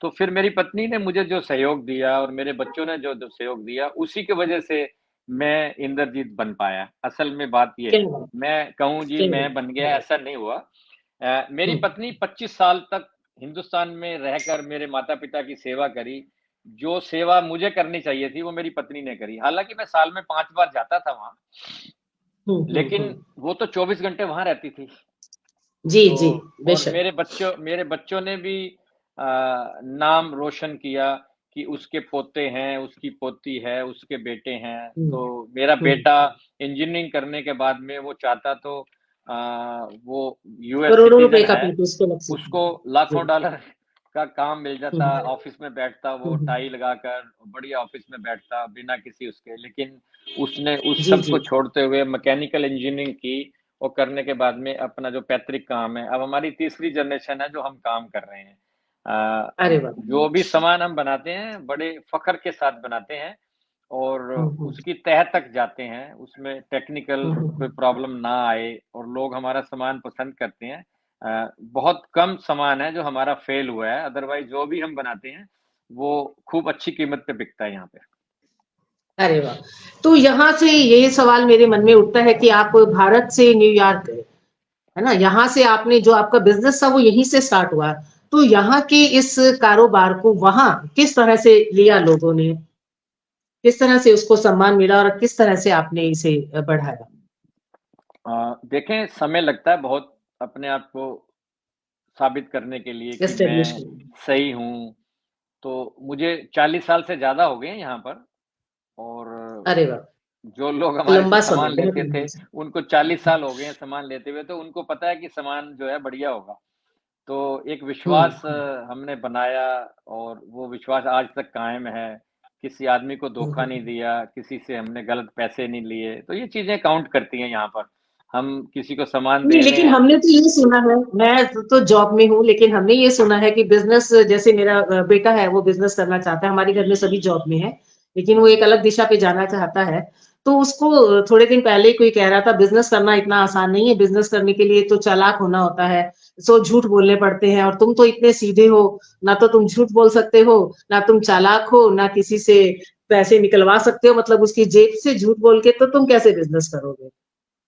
तो फिर मेरी पत्नी ने मुझे जो सहयोग दिया और मेरे बच्चों ने जो सहयोग दिया, उसी की वजह से मैं इंद्रजीत बन पाया। असल में बात ये क्या है। बात मैं कहूँ जी क्या मैं बात बन गया, ऐसा नहीं हुआ। मेरी हुँ, पत्नी 25 साल तक हिंदुस्तान में रहकर मेरे माता-पिता की सेवा करी। जो सेवा मुझे करनी चाहिए थी, वो मेरी पत्नी ने करी। हालाँकि मैं साल में 5 बार जाता था वहाँ, हुँ, हुँ, लेकिन हुँ। वो तो 24 घंटे वहाँ रहती थी। जी, तो जी, और बेशक। मेरे बच्चों ने भी नाम रोशन किया कि उसके पोते हैं, उसकी पोती है, उसके बेटे हैं। हुँ, तो मेरा हुँ। बेटा इंजीनियरिंग करने के बाद में वो चाहता तो वो यूएस करोड़ों रुपए सिटीज़न का है। फिर तो उसको लग सकता उसको है। लाखों जी। डॉलर का काम मिल हुँ, जाता, ऑफ़िस में बैठता वो हुँ, हुँ। टाई लगाकर, बढ़िया ऑफ़िस में बैठता बिना किसी उसके। लेकिन उसने उस जी, सब जी। को छोड़ते हुए मैकेनिकल इंजीनियरिंग की और करने के बाद में अपना जो पैतृक काम है, अब हमारी तीसरी जनरेशन है जो हम काम कर रहे हैं। अरे वाह! जो भी सामान हम बनाते हैं, बड़े फ़ख्र के साथ बनाते हैं और हुँ, हुँ। उसकी तह तक जाते हैं, उसमें टेक्निकल हुँ, हुँ, कोई हुँ। प्रॉब्लम ना आए और लोग हमारा सामान पसंद करते हैं। बहुत कम सामान है जो हमारा फ़ेल हुआ है, अदरवाइज़ जो भी हम बनाते हैं, वो खूब अच्छी कीमत पे बिकता है यहाँ पे। अरे वाह! तो यहाँ से ये सवाल मेरे मन में उठता है कि आप भारत से न्यूयॉर्क गए, है ना? यहाँ से आपने जो आपका बिज़नेस था वो यहीं से स्टार्ट हुआ। तो यहाँ के इस कारोबार को वहाँ किस तरह से लिया लोगों ने? किस तरह से उसको सम्मान मिला और किस तरह से आपने इसे बढ़ाया? देखें समय लगता है बहुत अपने आप को साबित करने के लिए कि एस्टेब्लिश मैं करना। सही हूँ। तो मुझे 40 साल से ज़्यादा हो गए हैं यहाँ पर और अरे वाह! जो लोग हमारे से लंबा सामान समय, बहुत लेते लंबा थे, समय। उनको 40 साल हो गए हैं सामान लेते हुए, तो उनको पता है कि सामान जो है बढ़िया होगा। तो एक हुँ, विश्वास हुँ, हमने बनाया और वो विश्वास आज तक कायम है। किसी आदमी को हुँ, धोखा हुँ, नहीं हुँ। दिया, किसी से हमने गलत पैसे नहीं लिए, तो ये चीज़ें काउंट करती हैं यहाँ पर। हम किसी को सामान नहीं, दे रहे लेकिन हैं। हमने तो ये सुना है, मैं तो जॉब में हूँ, लेकिन हमने ये सुना है कि बिज़नेस, जैसे मेरा बेटा है, वो बिज़नेस करना चाहता है, हमारे घर में सभी जॉब में हैं, लेकिन वो हुँ, एक अलग दिशा पे जाना चाहता है। तो उसको थोड़े दिन पहले ही कोई कह रहा था, बिज़नेस करना इतना आसान नहीं है, बिज़नेस करने के लिए तो चालाक होना होता है, सौ झूठ बोलने पड़ते हैं, और तुम तो इतने सीधे हो, ना तो तुम झूठ बोल सकते हो, ना तुम चालाक हो, ना किसी से पैसे निकलवा सकते हो, मतलब उसकी जेब से झूठ बोल के तो तुम कैसे बिज़नेस करोगे?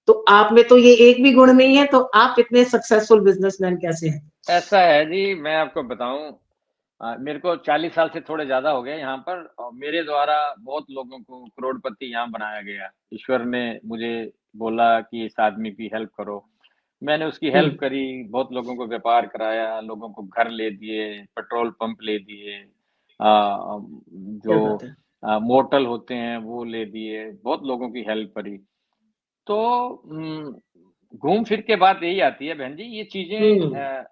तो आप में तो ये एक भी गुण नहीं है, तो आप इतने सक्सेसफुल बिजनेसमैन कैसे हैं? ऐसा है जी, मैं आपको बताऊँ मेरे को 40 साल से थोड़े ज़्यादा हो गए यहाँ पर और मेरे द्वारा बहुत लोगों को करोड़पति यहाँ बनाया गया। ईश्वर ने मुझे बोला कि इस आदमी की हेल्प करो। मैंने उसकी हुँ, हेल्प करी, बहुत लोगों को व्यापार कराया, लोगों को घर ले दिए, पेट्रोल पंप ले दिए, क्या जो बात है। मोटल होते हैं वो ले दिए, बहुत लोगों की हेल्प करी। तो घूम फिर के बात यही आती है बहन जी, ये चीज़ें हुँ,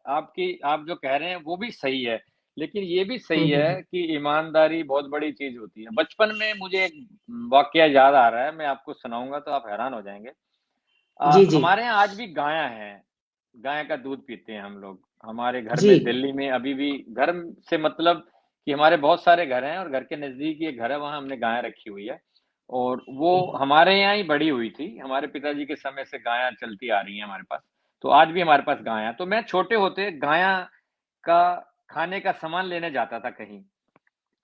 आपकी आप जो कह रहे हैं वो भी सही है, लेकिन ये भी हुँ, सही हुँ, है हुँ। कि ईमानदारी बहुत बड़ी चीज़ होती है। बचपन में मुझे एक वाकया याद आ रहा है, मैं आपको सुनाऊँगा तो आप हैरान हो जाएँगे। जी, जी। हमारे यहाँ आज भी गायें हैं, गाय का दूध पीते हैं हम लोग। हमारे घर जी। में दिल्ली में अभी भी घर से मतलब कि हमारे बहुत सारे घर हैं और घर के नज़दीक ही एक घर है, वहाँ हमने गाय रखी हुई है। और वो हुँ, हुँ। हमारे यहाँ ही बड़ी हुई थी, हमारे पिताजी के समय से गायें चलती आ रही हैं हमारे पास। तो आज भी हमारे पास गाय हैं। तो मैं छोटे होते गाया का खाने का सामान लेने जाता था कहीं,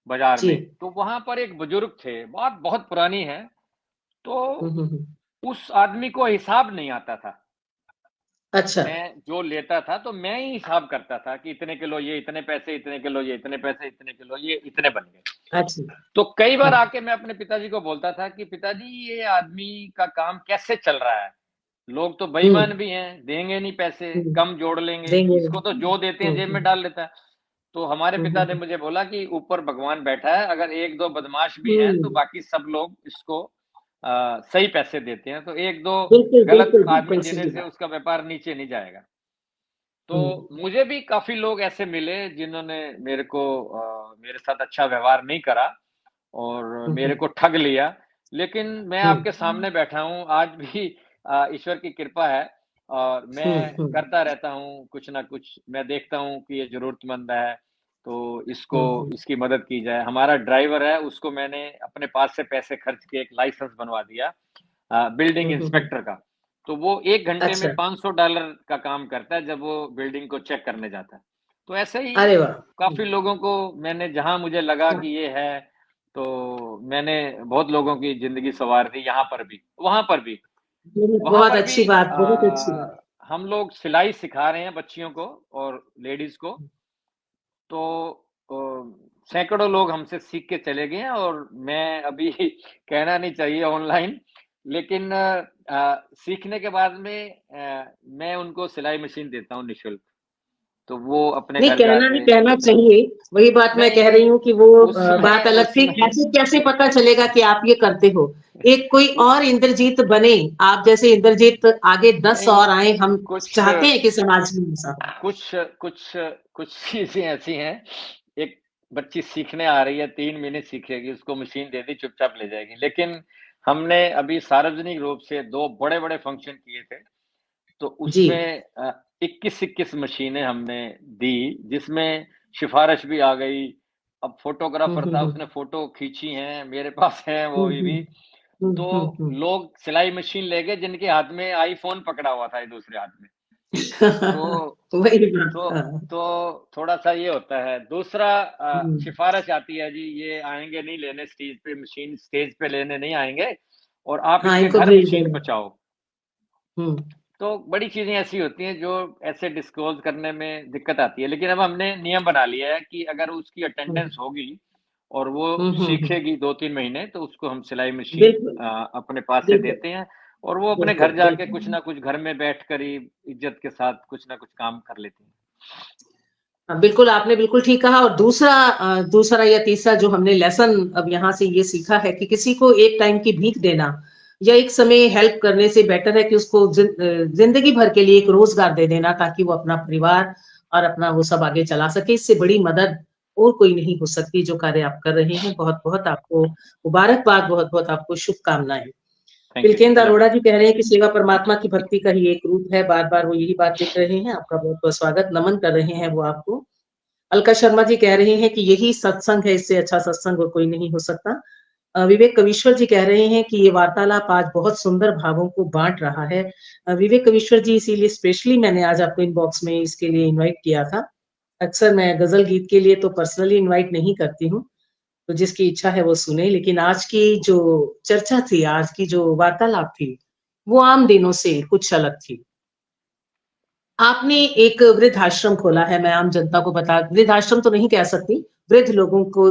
बाज़ार जी। में। तो वहाँ पर एक बुजुर्ग थे, बात बहुत पुरानी है, हुँ, तो हुँ, हुँ। उस आदमी को हिसाब नहीं आता था। अच्छा। मैं जो लेता था तो मैं ही हिसाब करता था कि इतने किलो ये इतने पैसे, इतने किलो ये इतने पैसे, इतने किलो ये इतने बन गए। अच्छा। तो कई बार हाँ। आके मैं अपने पिताजी को बोलता था कि पिताजी ये आदमी का काम कैसे चल रहा है? लोग तो हुँ, बेईमान भी हैं, देंगे नहीं पैसे, हुँ। कम जोड़ लेंगे, देंगे। इसको तो जो देते हैं हुँ, जेब में हुँ। डाल लेता है। तो हमारे हुँ, पिता हुँ, ने हुँ। मुझे बोला कि ऊपर भगवान बैठा है, अगर 1-2 बदमाश भी हैं, तो हुँ। बाकी सब लोग इसको सही पैसे देते हैं। तो 1-2 बिल्कुल, गलत बिल्कुल, आदमी बिल्कुल देने सही से बात। उसका व्यापार नीचे नहीं जाएगा। तो हुँ, मुझे भी काफ़ी लोग ऐसे मिले जिन्होंने मेरे को मेरे साथ अच्छा व्यवहार नहीं करा और हुँ, मेरे हुँ। को ठग लिया। लेकिन मैं हुँ, आपके सामने बैठा हूँ, आज भी ईश्वर की कृपा है और हुँ, मैं हुँ। करता रहता हूँ कुछ न कुछ। मैं देखता हूँ कि ये ज़रूरतमंद है, तो इसको हुँ, हुँ। इसकी मदद की जाए। हमारा ड्राइवर है, उसको मैंने अपने पास से पैसे खर्च के एक लाइसेंस बनवा दिया बिल्डिंग हुँ, हुँ, हुँ। इंस्पेक्टर का। तो वो 1 घंटे में अच्छा। $500 का काम करता है जब वो बिल्डिंग को चेक करने जाता है। तो ऐसे ही अरे वाह! काफ़ी हुँ। लोगों को मैंने जहाँ मुझे लगा हाँ। कि ये है, तो मैंने बहुत लोगों की ज़िंदगी सँवार दी यहाँ पर भी, वहाँ पर भी। बहुत वहाँ बहुत पर अच्छी भी बात, बहुत अच्छी बात। हम लोग सिलाई सिखा रहे हैं बच्चियों को और लेडीज़ को। तो अ, सैकड़ों लोग हमसे सीख के चले गए हैं और मैं अभी कहना नहीं चाहिए ऑनलाइन, लेकिन सीखने के बाद में मैं उनको सिलाई मशीन देता हूँ निःशुल्क। तो वो अपने नहीं, घर कहना नहीं, जाके कहना चाहिए। वही बात मैं कह रही नहीं, हूँ कि वो बात उसमें अलग थी। उसमें ऐसे कैसे पता चलेगा कि आप ये करते हो? एक कोई और इंद्रजीत बने, आप जैसे इंद्रजीत आगे 10 नहीं, और आएँ, हम कुछ चाहते हैं कि समाज में ऐसा हो। कुछ कुछ कुछ चीज़ें ऐसी हैं, एक बच्ची सीखने आ रही है, 3 महीने सीखेगी, उसको मशीन दे दी, चुपचाप ले जाएगी। लेकिन हमने अभी सार्वजनिक रूप से 2 बड़े-बड़े फंक्शन किए थे, तो जी। उसमें 21-21 मशीनें हमने दी, जिसमें सिफ़ारिश भी आ गई। अब हुँ, फ़ोटोग्राफ़र हुँ, था, हुँ। उसने फ़ोटो खींची हैं, मेरे पास हैं वो हुँ, अभी हुँ। भी। हुँ, तो हुँ, हुँ। लोग सिलाई मशीन ले गए जिनके हाथ में आईफ़ोन पकड़ा हुआ था, एक दूसरे हाथ में। तो वही बात। तो हाँ। तो थोड़ा-सा ये होता है। दूसरा हुँ। सिफ़ारिश आती है जी, ये आएँगे नहीं लेने स्टेज पे मशीन स्टेज पे लेने नहीं आएँगे और आप हाँ, इनके इनको घर भेज मशीन देना। पहुँचाओ। हुँ, तो बड़ी चीज़ें ऐसी होती हैं जो ऐसे डिस्क्लोज़ करने में दिक्कत आती है। लेकिन अब हमने नियम बना लिया है कि अगर उसकी हुँ। अटेंडेंस होगी और वो हुँ, हुँ, हुँ। सीखेगी 2-3 महीने तो उसको हम सिलाई मशीन बिल्कुल, अपने पास से बिल्कुल, देते हैं और वो अपने बिल्कुल, घर जाके कुछ बिल्कुल। ना कुछ घर में बैठकर ही इज़्ज़त के साथ कुछ ना कुछ काम कर लेती हैं। बिल्कुल, आपने बिल्कुल ठीक कहा। और दूसरा दूसरा या तीसरा जो हमने लेसन अब यहाँ से ये सीखा है कि किसी को एक टाइम की भीख देना, या एक समय हेल्प करने से बेटर है कि उसको जिंदगी भर के लिए एक रोजगार दे देना, ताकि वो अपना परिवार और अपना वो सब आगे चला सके। इससे बड़ी मदद और कोई नहीं हो सकती जो कार्य आप कर रहे हैं। बहुत बहुत आपको मुबारकबाद, बहुत बहुत आपको शुभकामनाएं। Thank you. Bilkendra hello. Arora ji कह रहे हैं कि सेवा परमात्मा की भक्ति का ही एक रूप है, बार बार वो यही बात लिख रहे हैं। आपका बहुत बहुत स्वागत, नमन कर रहे हैं वो आपको। अलका शर्मा जी कह रहे हैं कि यही सत्संग है, इससे अच्छा सत्संग और कोई नहीं हो सकता। विवेक कविश्वर जी कह रहे हैं कि ये वार्तालाप आज बहुत सुंदर भावों को बांट रहा है। विवेक कविश्वर जी, इसीलिए स्पेशली मैंने आज आपको इनबॉक्स में इसके लिए इनवाइट किया था। अक्सर मैं गजल गीत के लिए तो पर्सनली इनवाइट नहीं करती हूँ, तो जिसकी इच्छा है वो सुने। लेकिन आज की जो चर्चा थी, आज की जो वार्तालाप थी, वो आम दिनों से कुछ अलग थी। आपने एक वृद्धाश्रम खोला है, मैं आम जनता को बता, वृद्धाश्रम तो नहीं कह सकती, वृद्ध लोगों को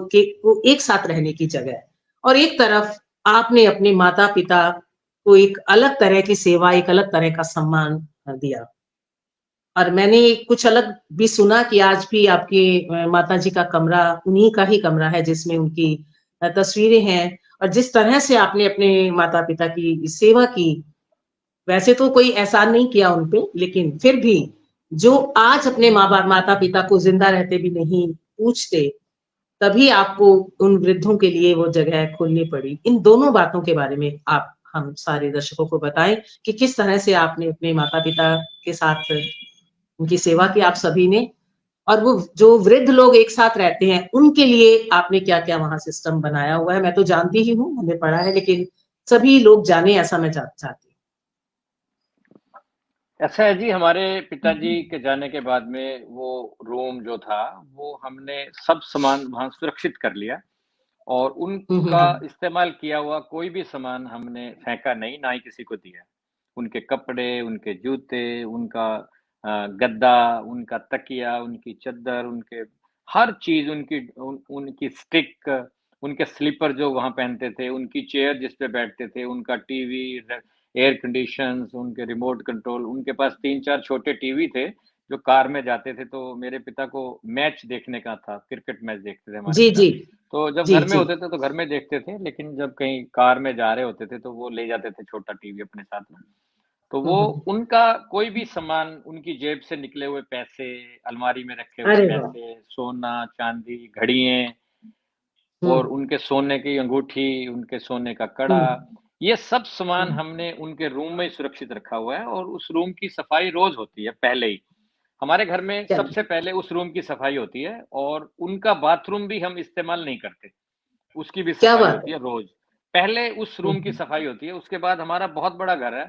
एक साथ रहने की जगह है। और एक तरफ आपने अपने माता-पिता को एक अलग तरह की सेवा, एक अलग तरह का सम्मान दिया। और मैंने कुछ अलग भी सुना कि आज भी आपके माताजी का कमरा उन्हीं का ही कमरा है, जिसमें उनकी तस्वीरें हैं। और जिस तरह से आपने अपने माता-पिता की सेवा की, वैसे तो कोई एहसान नहीं किया उन पे, लेकिन फिर भी जो आज अपने माता-पिता को जिंदा रहते भी नहीं पूछते, तभी आपको उन वृद्धों के लिए वो जगह खोलनी पड़ी। इन दोनों बातों के बारे में आप हम सारे दर्शकों को बताएं कि किस तरह से आपने अपने माता-पिता के साथ उनकी सेवा की आप सभी ने, और वो जो वृद्ध लोग एक साथ रहते हैं, उनके लिए आपने क्या-क्या वहाँ सिस्टम बनाया हुआ है। मैं तो जानती ही हूँ, मैंने पढ़ा है, लेकिन सभी लोग जाने ऐसा मैं चाहती ऐसा है जी, हमारे पिताजी हूँ। के जाने के बाद में वो रूम जो था, वो हमने सब सामान वहाँ सुरक्षित कर लिया और हुँ, हुँ, उनका हुँ। इस्तेमाल किया हुआ कोई भी सामान हमने फेंका नहीं, ना ही किसी को दिया। उनके कपड़े, उनके जूते, उनका गद्दा, उनका तकिया, उनकी चद्दर, उनके हर चीज़, उनकी स्टिक, उनके स्लीपर जो वहाँ पहनते थे, उनकी चेयर जिस पे बैठते थे, उनका टीवी, एयर कंडीशंस, उनके रिमोट कंट्रोल, उनके पास 3-4 छोटे टीवी थे, जो कार में जाते थे। तो मेरे पिता को मैच देखने का था, क्रिकेट मैच देखते थे हमारे जी, पिता। जी। तो जब जी, घर में जी। होते थे तो घर में देखते थे, लेकिन जब कहीं कार में जा रहे होते थे तो वो ले जाते थे छोटा टीवी अपने साथ में। तो हुँ, वो हुँ, हुँ। उनका कोई भी सामान, उनकी जेब से निकले हुए पैसे, अलमारी में रखे हुए अरे वाह! पैसे, सोना, चांदी, घड़ियाँ हुँ, और उनके सोने की अंगूठी, उनके सोने का हुँ, कड़ा, ये सब सामान हुँ। हमने उनके रूम में ही सुरक्षित रखा हुआ है और उस रूम की सफाई रोज़ होती है पहले ही। हमारे घर में सबसे चलिए, पहले उस रूम की सफाई होती है और उनका बाथरूम भी हम इस्तेमाल नहीं करते। उसकी भी क्या सफाई बात होती है! है रोज़। पहले उस हुँ, रूम की हुँ, सफाई होती है, उसके बाद हमारा बहुत बड़ा घर है।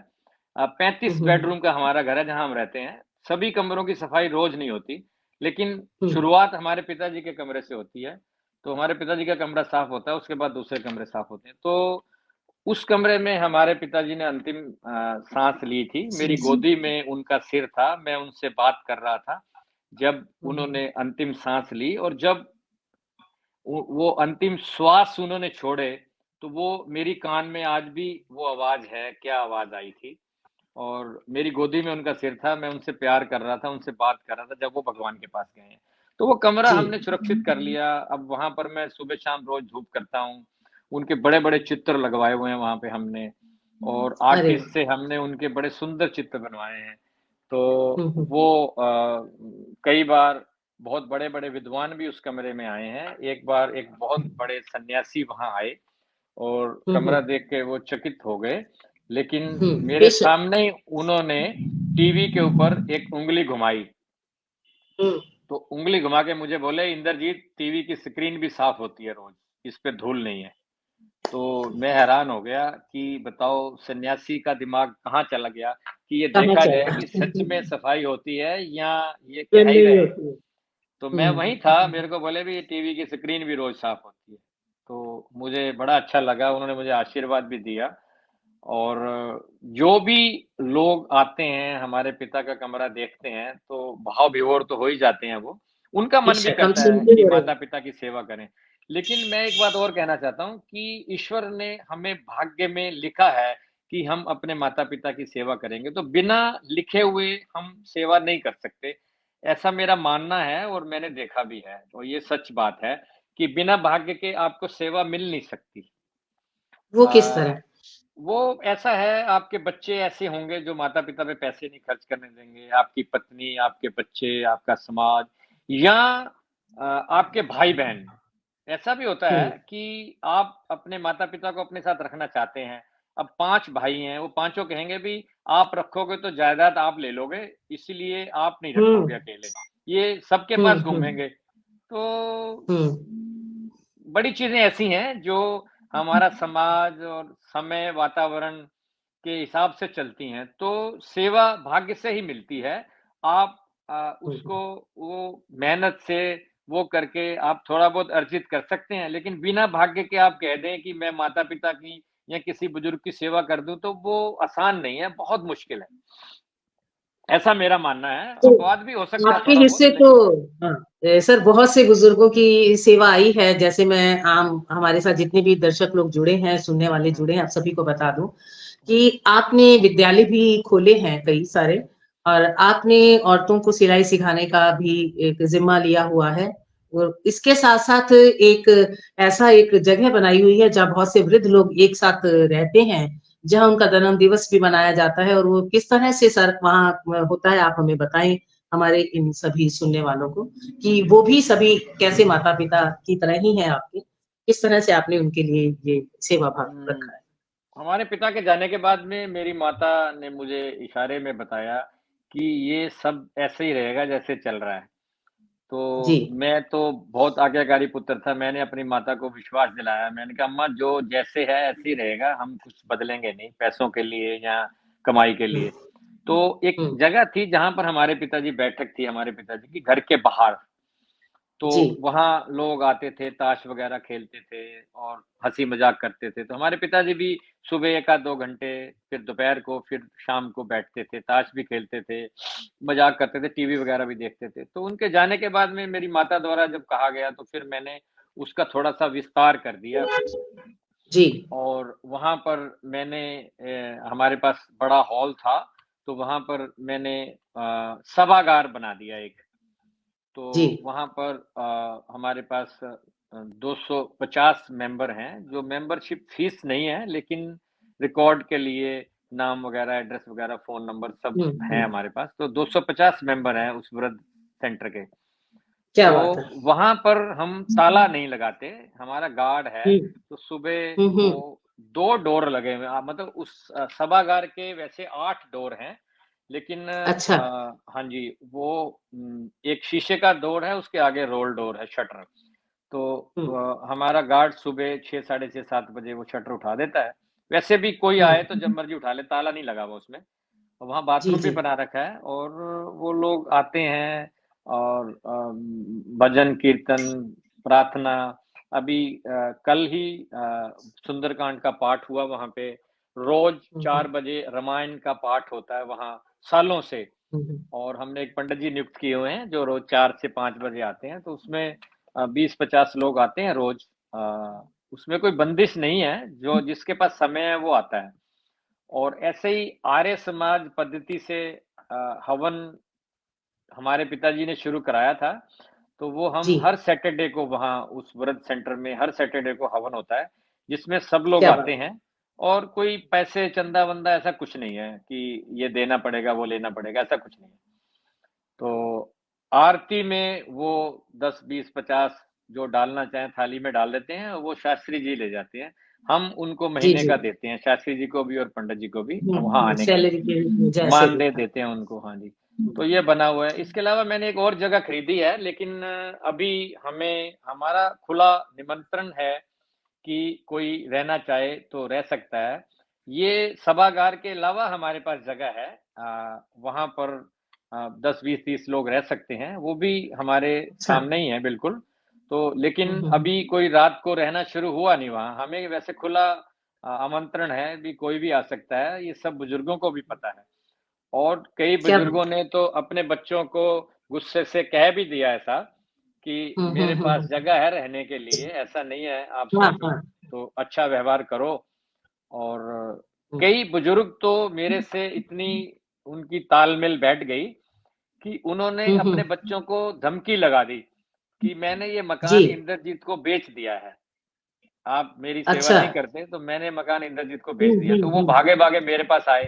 हुँ, 35 हुँ, हुँ, बेडरूम का हमारा घर है जहाँ हम रहते हैं। सभी कमरों की सफाई रोज़ नहीं होती, लेकिन हुँ। शुरुआत हमारे पिताजी के कमरे से होती है। तो हमारे पिताजी का कमरा साफ होता है, उसके बाद दूसरे कमरे साफ होते हैं। तो उस कमरे में हमारे पिताजी ने अंतिम साँस ली थी। जी, मेरी जी। गोदी में उनका सिर था, मैं उनसे बात कर रहा था, जब हुँ, हुँ, उन्होंने अंतिम साँस ली और जब वो अंतिम श्वास उन्होंने छोड़े, तो वो मेरी कान में आज भी वो आवाज़ है, क्या आवाज़ आई थी। और मेरी गोदी में उनका सिर था, मैं उनसे प्यार कर रहा था, उनसे बात कर रहा था जब वो भगवान के पास गए हैं। तो वो कमरा जी। हमने सुरक्षित कर लिया, अब वहाँ पर मैं सुबह-शाम रोज़ धूप करता हूँ। उनके बड़े-बड़े चित्र लगवाए हुए हैं वहाँ पे हमने और अरे आर्टिस्ट वाह! से हमने उनके बड़े सुंदर चित्र बनवाए हैं। तो हुँ, हुँ, वो कई बार बहुत बड़े-बड़े विद्वान भी उस कमरे में आए हैं। एक बार एक बहुत बड़े सन्यासी वहाँ आए और हुँ, कमरा हुँ, देख के वो चकित हो गए। लेकिन हुँ, मेरे बेशक। सामने ही उन्होंने टीवी के ऊपर एक उँगली घुमाई। हुँ, तो उँगली घुमा के मुझे बोले, "इंदरजीत, टीवी की स्क्रीन भी साफ होती है रोज़, इस पे धूल नहीं है।" तो मैं हैरान हो गया कि बताओ सन्यासी का दिमाग कहाँ चला गया कि ये कहाँ देखा जाए चला? कि सच में सफाई होती है या ये फिर कह ही नहीं रहे हैं। होती है। तो मैं वहीं हुँ, था, मेरे को बोले भी टीवी की स्क्रीन भी रोज़ साफ होती है। तो मुझे बड़ा अच्छा लगा, उन्होंने मुझे आशीर्वाद भी दिया और जो भी लोग आते हैं, हमारे पिता का कमरा देखते हैं, तो भाव-विभोर तो हो ही जाते हैं वो। उनका मन भी बेशक हम करता है सुनते कि हो रहे हैं। माता-पिता की सेवा करें। लेकिन मैं एक बात और कहना चाहता हूँ कि ईश्वर ने हमें भाग्य में लिखा है कि हम अपने माता-पिता की सेवा करेंगे, तो बिना लिखे हुए हम सेवा नहीं कर सकते। ऐसा मेरा मानना है और मैंने देखा भी है और ये सच बात है कि बिना भाग्य के आपको सेवा मिल नहीं सकती। वो अ, किस तरह? वो ऐसा है, आपके बच्चे ऐसे होंगे जो माता-पिता पे पैसे नहीं खर्च करने देंगे, आपकी पत्नी, आपके बच्चे, आपका समाज या आपके भाई-बहन। ऐसा भी होता है हम्म कि आप अपने माता-पिता को अपने साथ रखना चाहते हैं। अब 5 भाई हैं, वो पाँचों कहेंगे भी आप रखोगे तो जायदाद आप ले लोगे, इसीलिए आप नहीं रखोगे हम्म अकेले। ये सबके पास हम्म घूमेंगे। तो हम्म बड़ी चीज़ें ऐसी हैं जो हमारा समाज और समय, वातावरण के हिसाब से चलती हैं, तो सेवा भाग्य से ही मिलती है। आप हम्म उसको वो मेहनत से वो करके आप थोड़ा बहुत अर्जित कर सकते हैं, लेकिन बिना भाग्य के आप कह दें कि मैं माता-पिता की या किसी बुजुर्ग की सेवा कर दूँ, तो वो आसान नहीं है, बहुत मुश्किल है। ऐसा मेरा मानना है, तो अपवाद भी हो सकता है आपके थोड़ा बहुत, हिस्से तो लेकिन हाँ, सर बहुत से बुजुर्गों की सेवा आई है। जैसे मैं आम हमारे साथ जितने भी दर्शक लोग जुड़े हैं, सुनने वाले हुँ, जुड़े हैं, आप सभी को बता दूं हुँ, कि आपने विद्यालय भी खोले हैं कई सारे, और आपने औरतों को सिलाई सिखाने का भी एक जिम्मा लिया हुआ है। और इसके साथ साथ एक ऐसा एक जगह बनाई हुई है जहाँ बहुत से वृद्ध लोग एक साथ रहते हैं, जहाँ उनका जन्म दिवस भी मनाया जाता है। और वो किस तरह से सर वहाँ होता है, आप हमें बताएं, हमारे इन सभी सुनने वालों को, कि वो भी सभी कैसे माता पिता की तरह ही हैं आपके, किस तरह से आपने उनके लिए ये सेवा भाव हुँ। रखा है। हमारे पिता के जाने के बाद में मेरी माता ने मुझे इशारे में बताया कि ये सब ऐसे ही रहेगा जैसे चल रहा है। जी। तो मैं तो बहुत आज्ञाकारी पुत्र था, मैंने अपनी माता को विश्वास दिलाया। मैंने कहा अम्मा जो जैसे है ऐसे ही रहेगा, हम कुछ बदलेंगे नहीं पैसों के लिए या कमाई के हुँ, लिए। तो एक हुँ, जगह थी जहाँ पर हमारे पिताजी बैठक थी हमारे पिताजी की घर के बाहर। तो जी। वहाँ लोग आते थे, ताश वग़ैरह खेलते थे और हँसी-मज़ाक करते थे। तो हमारे पिताजी भी सुबह 1 आध 2 घंटे, फिर दोपहर को, फिर शाम को बैठते थे, ताश भी खेलते थे, मज़ाक करते थे, टीवी वग़ैरह भी देखते थे। तो उनके जाने के बाद में मेरी माता द्वारा जब कहा गया, तो फिर मैंने उसका थोड़ा-सा विस्तार कर दिया जी। और वहाँ पर मैंने हमारे पास बड़ा हॉल था, तो वहाँ पर मैंने सभागार बना दिया एक। तो जी। वहाँ पर हमारे पास 250 मेंबर हैं, जो मेंबरशिप फीस नहीं है, लेकिन रिकॉर्ड के लिए नाम वगैरह, एड्रेस वगैरह, फ़ोन नंबर सब हुँ, हैं हुँ। हमारे पास। तो 250 मेंबर हैं उस वृद्ध सेंटर के। क्या तो बात है! वहाँ पर हम ताला नहीं लगाते, हमारा गार्ड है, हुँ, तो सुबह हुँ, वो हुँ। 2 डोर लगे हुए हैं मतलब उस सभागार के वैसे 8 डोर हैं, लेकिन अच्छा। हाँ जी, वो एक शीशे का डोर है, उसके आगे रोल डोर है, शटर। तो हुँ, हमारा गार्ड सुबह 6 साढ़े 6 7 बजे वो शटर उठा देता है। वैसे भी कोई हुँ। आए तो जब मर्ज़ी उठा ले, ताला नहीं लगा हुआ उसमें। वहाँ जी, बाथरूम भी जी। बना रखा है और वो लोग आते हैं और भजन, कीर्तन, प्रार्थना अभी कल ही सुंदरकांड का पाठ हुआ वहाँ पे। रोज़ हुँ, 4 हुँ। बजे रामायण का पाठ होता है वहाँ, सालों से। हुँ, हुँ। और हमने एक पंडित जी नियुक्त किए हुए हैं, जो रोज़ 4 से 5 बजे आते हैं, तो उसमें 20-50 लोग आते हैं रोज़। उसमें कोई बंदिश नहीं है, जो जिसके पास समय है वो आता है। और ऐसे ही आर्य समाज पद्धति से हवन हमारे पिताजी ने शुरू कराया था, तो वो हम जी। हर सैटरडे को वहाँ उस वृद्ध सेंटर में हर सैटरडे को हवन होता है, जिसमें सब लोग क्या आते बात हैं और कोई पैसे, चंदा-वंदा ऐसा कुछ नहीं है कि ये देना पड़ेगा, वो लेना पड़ेगा, ऐसा कुछ नहीं है। तो आरती में वो 10, 20, 50 जो डालना चाहें थाली में डाल देते हैं, वो शास्त्री जी ले जाते हैं। हम उनको जी, महीने जी। का देते हैं, शास्त्री जी को भी और पंडित जी को भी हुँ, वहाँ हुँ। आने के लिए। सैलरी के जैसे भी। मानदेय हाँ। देते हैं उनको, हाँ जी। तो ये बना हुआ है। इसके अलावा मैंने एक और जगह खरीदी है, लेकिन अभी हमें हमारा खुला निमंत्रण है कि कोई रहना चाहे तो रह सकता है। ये सभागार के अलावा हमारे पास जगह है वहाँ पर 10, 20, 30 लोग रह सकते हैं, वो भी हमारे अच्छा। सामने ही है बिल्कुल। तो हुँ, लेकिन हुँ, हुँ। अभी कोई रात को रहना शुरू हुआ नहीं वहाँ, हमें वैसे खुला आमंत्रण है, भी कोई भी आ सकता है, ये सब बुजुर्गों को भी पता है। और कई क्या बुजुर्गों ने तो अपने बच्चों को गुस्से से कह भी दिया ऐसा कि हुँ, हुँ, मेरे हुँ, पास हुँ। जगह है रहने के लिए, ऐसा नहीं है आप हाँ, सोचो, हाँ। तो अच्छा व्यवहार करो। और हुँ। कई बुजुर्ग तो मेरे से इतनी उनकी तालमेल बैठ गई कि उन्होंने हुँ, अपने हुँ। बच्चों को धमकी लगा दी कि मैंने ये जी। मकान इंद्रजीत को बेच दिया है। आप मेरी सेवा अच्छा। नहीं करते, तो मैंने मकान इंद्रजीत को बेच दिया। तो वो हम्म। भागे-भागे मेरे पास आए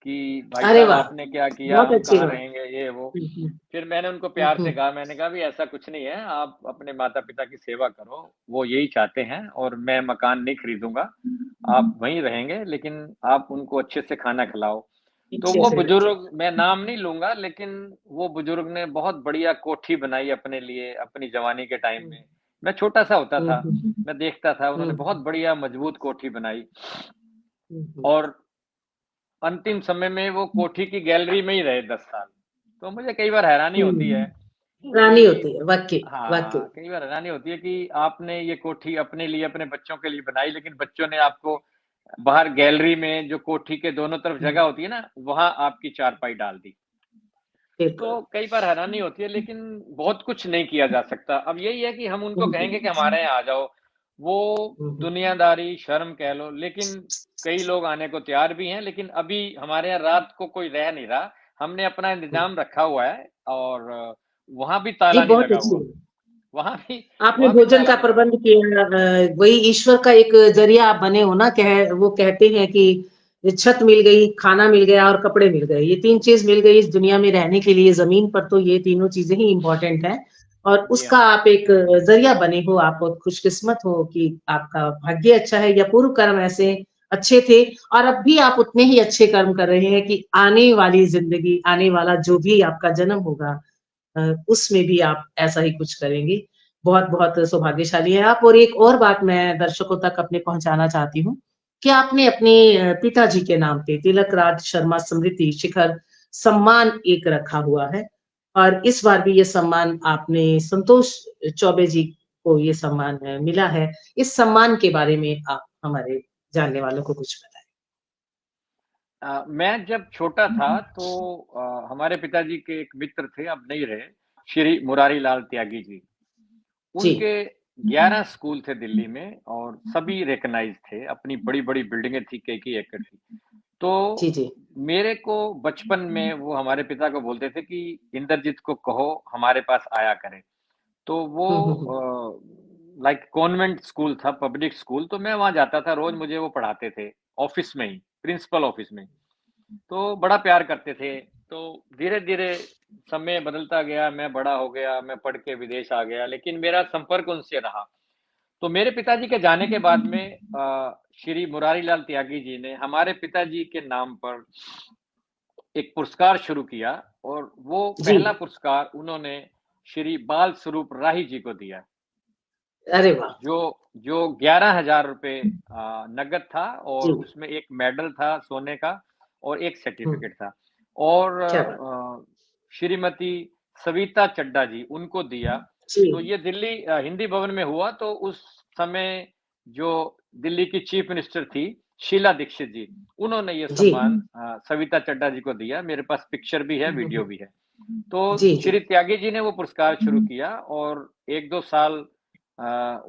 कि भाई अरे साहब वाह, आपने क्या किया? बहुत हम अच्छी कहाँ बात। रहेंगे? ये वो। हम्म। फिर मैंने उनको प्यार से हम्म। कहा, मैंने कहा, "भई ऐसा कुछ नहीं है, आप अपने माता-पिता की सेवा करो, वो यही चाहते हैं और मैं मकान नहीं खरीदूँगा, आप वहीं रहेंगे, लेकिन आप उनको अच्छे से खाना खिलाओ।" तो अच्छे वो से रखे। बुजुर्ग, मैं नाम नहीं लूँगा, लेकिन वो बुजुर्ग ने बहुत बढ़िया कोठी बनाई अपने लिए, अपनी जवानी के टाइम हम्म। में। मैं छोटा-सा होता था, हम्म। मैं देखता था, उन्होंने बहुत हम्म। बढ़िया मजबूत कोठी बनाई हम्म। और अंतिम समय में वो कोठी की गैलरी में ही रहे 10 साल। तो मुझे कई बार हैरानी होती है रानी कि होती है, वाकई। वाकई। हाँ, कई बार हैरानी होती है कि आपने ये कोठी अपने लिए, अपने बच्चों के लिए बनाई, लेकिन बच्चों ने आपको बाहर गैलरी में, जो कोठी के दोनों तरफ जगह होती है ना, वहाँ आपकी चारपाई डाल दी। तो बिल्कुल। कई बार हैरानी होती है, लेकिन बहुत कुछ नहीं किया जा सकता। अब यही है कि हम उनको कहेंगे कि हमारे यहाँ आ जाओ, वो हम्म। दुनियादारी, शर्म कह लो, लेकिन कई लोग आने को तैयार भी हैं, लेकिन अभी हमारे यहाँ रात को कोई रह नहीं रहा। हमने अपना इंतज़ाम रखा हुआ है और वहाँ भी जी, ताला नहीं बहुत लगा अच्छी हुआ। है। वहाँ भी आपने वहाँ भी भोजन ताला का नहीं लगा। प्रबंध किया, वही ईश्वर का एक जरिया आप बने हो ना। वो कहते हैं कि छत मिल गई, खाना मिल गया और कपड़े मिल गए, ये तीन चीज मिल गई इस दुनिया में रहने के लिए, जमीन पर तो ये तीनों चीजें ही इंपॉर्टेंट है। और जी उसका हाँ, आप एक जरिया बने हो, आप बहुत खुशकिस्मत हो कि आपका भाग्य अच्छा है या पूर्व कर्म ऐसे अच्छे थे। और अब भी आप उतने ही अच्छे कर्म कर रहे हैं कि आने वाली जिंदगी, आने वाला जो भी आपका जन्म होगा, उसमें भी आप ऐसा ही कुछ करेंगी। बहुत-बहुत सौभाग्यशाली हैं आप। और एक और बात मैं दर्शकों तक अपने पहुँचाना चाहती हूँ, कि आपने अपने पिताजी के नाम पे तिलक राज शर्मा स्मृति शिखर सम्मान एक रखा हुआ है। और इस बार भी ये सम्मान आपने संतोष चौबे जी को ये सम्मान मिला है। इस सम्मान के बारे में आप हमारे जानने वालों को कुछ बताएँ? मैं जब छोटा था तो हमारे पिताजी के एक मित्र थे, अब नहीं रहे, श्री मुरारी लाल त्यागी जी। जी। उनके 11 स्कूल थे दिल्ली में और सभी रिकॉग्नाइज़ थे, अपनी बड़ी-बड़ी बिल्डिंगें थी, कई-कई एकड़ की। तो जी, जी। मेरे को बचपन में वो हमारे पिता को बोलते थे कि इंद्रजीत को कहो हमारे पास आया करे। तो वो हुँ, हुँ, हुँ। लाइक कॉन्वेंट स्कूल था, पब्लिक स्कूल, तो मैं वहाँ जाता था, रोज़ मुझे वो पढ़ाते थे, ऑफ़िस में ही, प्रिंसिपल ऑफ़िस में। तो बड़ा प्यार करते थे। तो धीरे-धीरे समय बदलता गया, मैं बड़ा हो गया, मैं पढ़ के विदेश आ गया, लेकिन मेरा संपर्क उनसे रहा। तो मेरे पिताजी के जाने के बाद में श्री मुरारी लाल त्यागी जी ने हमारे पिताजी के नाम पर एक पुरस्कार शुरू किया और वो जी। पहला पुरस्कार उन्होंने श्री बाल स्वरूप राही जी को दिया। अरे वाह! जो जो 11,000 रुपए नकद था और जी। उसमें एक मेडल था सोने का और एक हुँ, सर्टिफिकेट था और क्या बात! श्रीमती सविता चड्ढा जी उनको दिया। तो जी, ये दिल्ली हिंदी भवन में हुआ। तो उस समय जो दिल्ली की चीफ मिनिस्टर थी शीला दीक्षित जी, उन्होंने ये जी। सम्मान सविता चड्ढा जी को दिया। मेरे पास पिक्चर भी है, हुँ, हुँ, वीडियो हुँ। भी है। तो जी, जी। श्री त्यागी जी ने वो पुरस्कार शुरू किया और 1-2 साल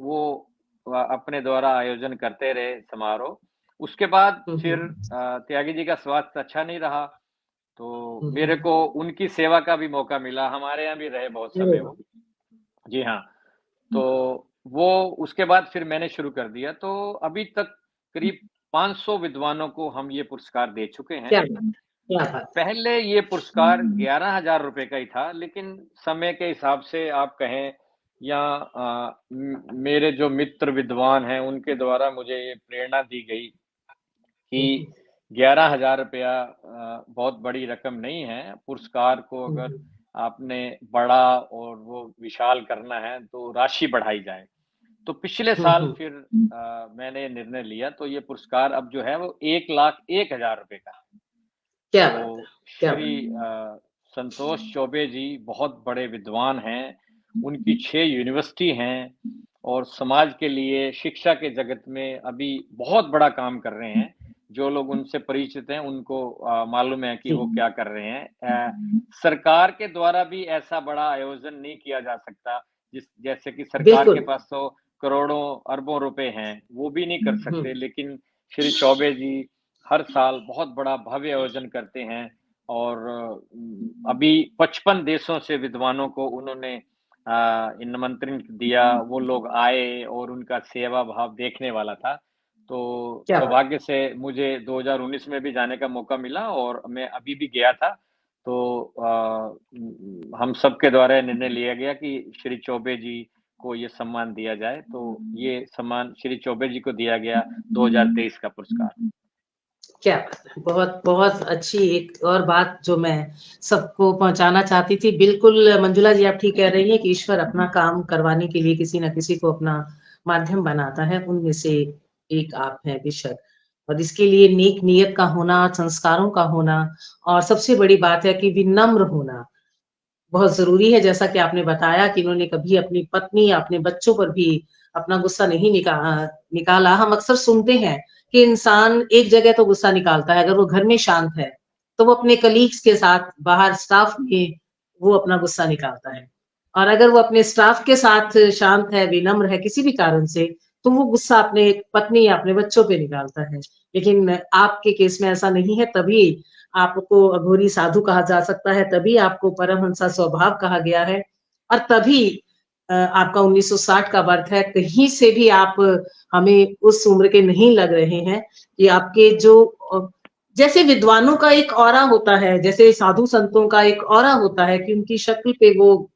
वो अपने द्वारा आयोजन करते रहे समारोह। उसके बाद हुँ, फिर हुँ। त्यागी जी का स्वास्थ्य अच्छा नहीं रहा, तो हुँ, मेरे हुँ। को उनकी सेवा का भी मौका मिला। हमारे यहाँ भी रहे बहुत अरे समय वाह! वो। जी हाँ, तो वो उसके बाद फिर मैंने शुरू कर दिया। तो अभी तक करीब 500 विद्वानों को हम ये पुरस्कार दे चुके हैं। क्या बात! क्या बात है! पहले ये पुरस्कार 11,000 रुपए का ही था, लेकिन समय के हिसाब से आप कहें या मेरे जो मित्र विद्वान हैं, उनके द्वारा मुझे ये प्रेरणा दी गई हुँ, कि हुँ। 11,000 रुपया बहुत बड़ी रकम नहीं है। पुरस्कार को हुँ, अगर हुँ। आपने बड़ा और वो विशाल करना है, तो राशि बढ़ाई जाए। तो पिछले हुँ, साल हुँ। फिर मैंने निर्णय लिया, तो ये पुरस्कार अब जो है वो 1,01,000 रुपए का है। क्या बात है! तो क्या श्री बात! संतोष चौबे जी बहुत बड़े विद्वान हैं, उनकी 6 यूनिवर्सिटी हैं और समाज के लिए शिक्षा के जगत में अभी बहुत बड़ा काम कर रहे हैं। जो लोग उनसे परिचित हैं, उनको मालूम है कि जी। वो क्या कर रहे हैं। सरकार के द्वारा भी ऐसा बड़ा आयोजन नहीं किया जा सकता, जैसे कि सरकार के बिल्कुल। पास तो करोड़ों, अरबों रुपए हैं, वो भी नहीं कर हुँ। सकते। लेकिन श्री चौबे जी हर साल बहुत बड़ा भव्य आयोजन करते हैं और अभी 55 देशों से विद्वानों को उन्होंने निमंत्रण दिया, वो लोग आए और उनका सेवा भाव देखने वाला था। तो क्या बात। सौभाग्य से मुझे 2019 में भी जाने का मौका मिला और मैं अभी भी गया था। तो हम सबके द्वारा निर्णय लिया गया कि श्री चौबे जी को ये सम्मान दिया जाए। तो ये सम्मान श्री चौबे जी को दिया गया 2023 का पुरस्कार। क्या बात है! बहुत, बहुत अच्छी एक और बात जो मैं सबको पहुँचाना चाहती थी। बिल्कुल मंजुला जी, आप ठीक कह रही हैं कि ईश्वर अपना काम करवाने के लिए किसी न किसी को अपना माध्यम बनाता है, उनमें से एक आप हैं बेशक। और इसके लिए नेक नियत का होना, संस्कारों का होना और सबसे बड़ी बात है कि विनम्र होना बहुत ज़रूरी है। जैसा कि आपने बताया कि उन्होंने कभी अपनी पत्नी या अपने बच्चों पर भी अपना गुस्सा नहीं निकाला। हम अक्सर सुनते हैं कि इंसान एक जगह तो गुस्सा निकालता है, अगर वो घर में शांत है, तो वो अपने कलीग्स के साथ बाहर स्टाफ में वो अपना गुस्सा निकालता है। और अगर वो अपने स्टाफ के साथ शांत है, विनम्र है किसी भी कारण से, तो वो गुस्सा अपने पत्नी या अपने बच्चों पे निकालता है। लेकिन आपके केस में ऐसा नहीं है, तभी आपको अघोरी साधु कहा जा सकता है, तभी आपको परमहंसा स्वभाव कहा गया है और तभी आपका 1960 का बर्थ है। कहीं से भी आप हमें उस उम्र के नहीं लग रहे हैं कि आपके जो जैसे विद्वानों का एक ऑरा होता है, जैसे साधु संतों का एक ऑरा होता है कि उनकी शक्ल पे वो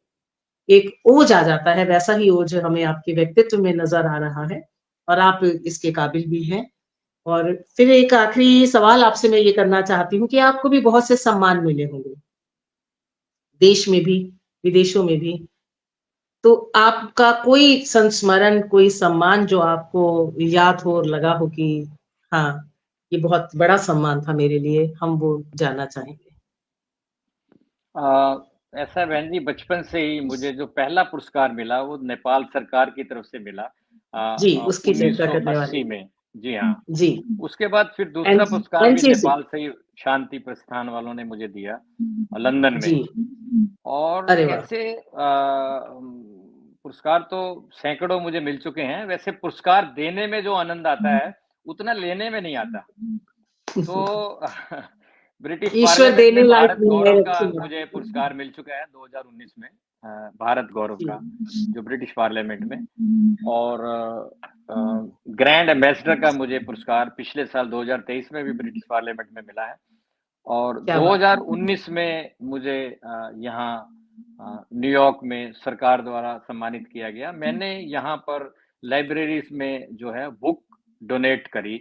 एक ओज आ जाता है, वैसा ही ओज हमें आपके व्यक्तित्व में नज़र आ रहा है और आप इसके काबिल भी हैं। और फिर एक आखिरी सवाल आपसे मैं ये करना चाहती हूँ कि आपको भी बहुत से सम्मान मिले होंगे, देश में भी, विदेशों में भी। तो आपका कोई संस्मरण, कोई सम्मान जो आपको याद हो और लगा हो कि हाँ, ये बहुत बड़ा सम्मान था मेरे लिए, हम वो जानना चाहेंगे? ऐसा बहन जी, बचपन से ही मुझे जो पहला पुरस्कार मिला वो नेपाल सरकार की तरफ से मिला जी, उसकी चर्चा करने वाली 1980 थी। में। जी हाँ। जी, उसके बाद फिर दूसरा पुरस्कार भी एनसीसी। नेपाल से ही शांति प्रस्थान वालों ने मुझे दिया, लंदन जी, में। और अरे वाह! ऐसे पुरस्कार तो सैकड़ों मुझे मिल चुके हैं। वैसे पुरस्कार देने में जो आनंद आता है, उतना लेने में नहीं आता। तो ब्रिटिश ईश्वर पार्लियामेंट देने में लायक भारत नहीं है गौरव का रखिएगा। मुझे पुरस्कार मिल चुका है 2019 में, भारत गौरव जी, का, जो ब्रिटिश पार्लियामेंट में। और ग्रैंड एम्बेसडर का मुझे पुरस्कार पिछले साल 2023 में भी ब्रिटिश पार्लियामेंट में मिला है। और क्या बात है! 2019 में मुझे यहाँ न्यूयॉर्क में सरकार द्वारा सम्मानित किया गया। मैंने यहाँ पर लाइब्रेरीज में जो है बुक डोनेट करी।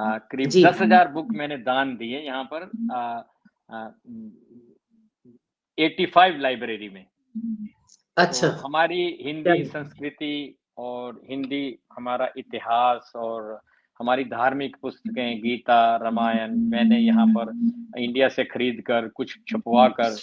करीब जी, 10,000 बुक मैंने दान दिए यहाँ पर 85 लाइब्रेरी में। तो अच्छा, हमारी क्या हिंदी बात है! संस्कृति और हिंदी हमारा इतिहास और हमारी धार्मिक पुस्तकें गीता, रामायण मैंने यहाँ पर इंडिया से खरीद कर कुछ छपवा कर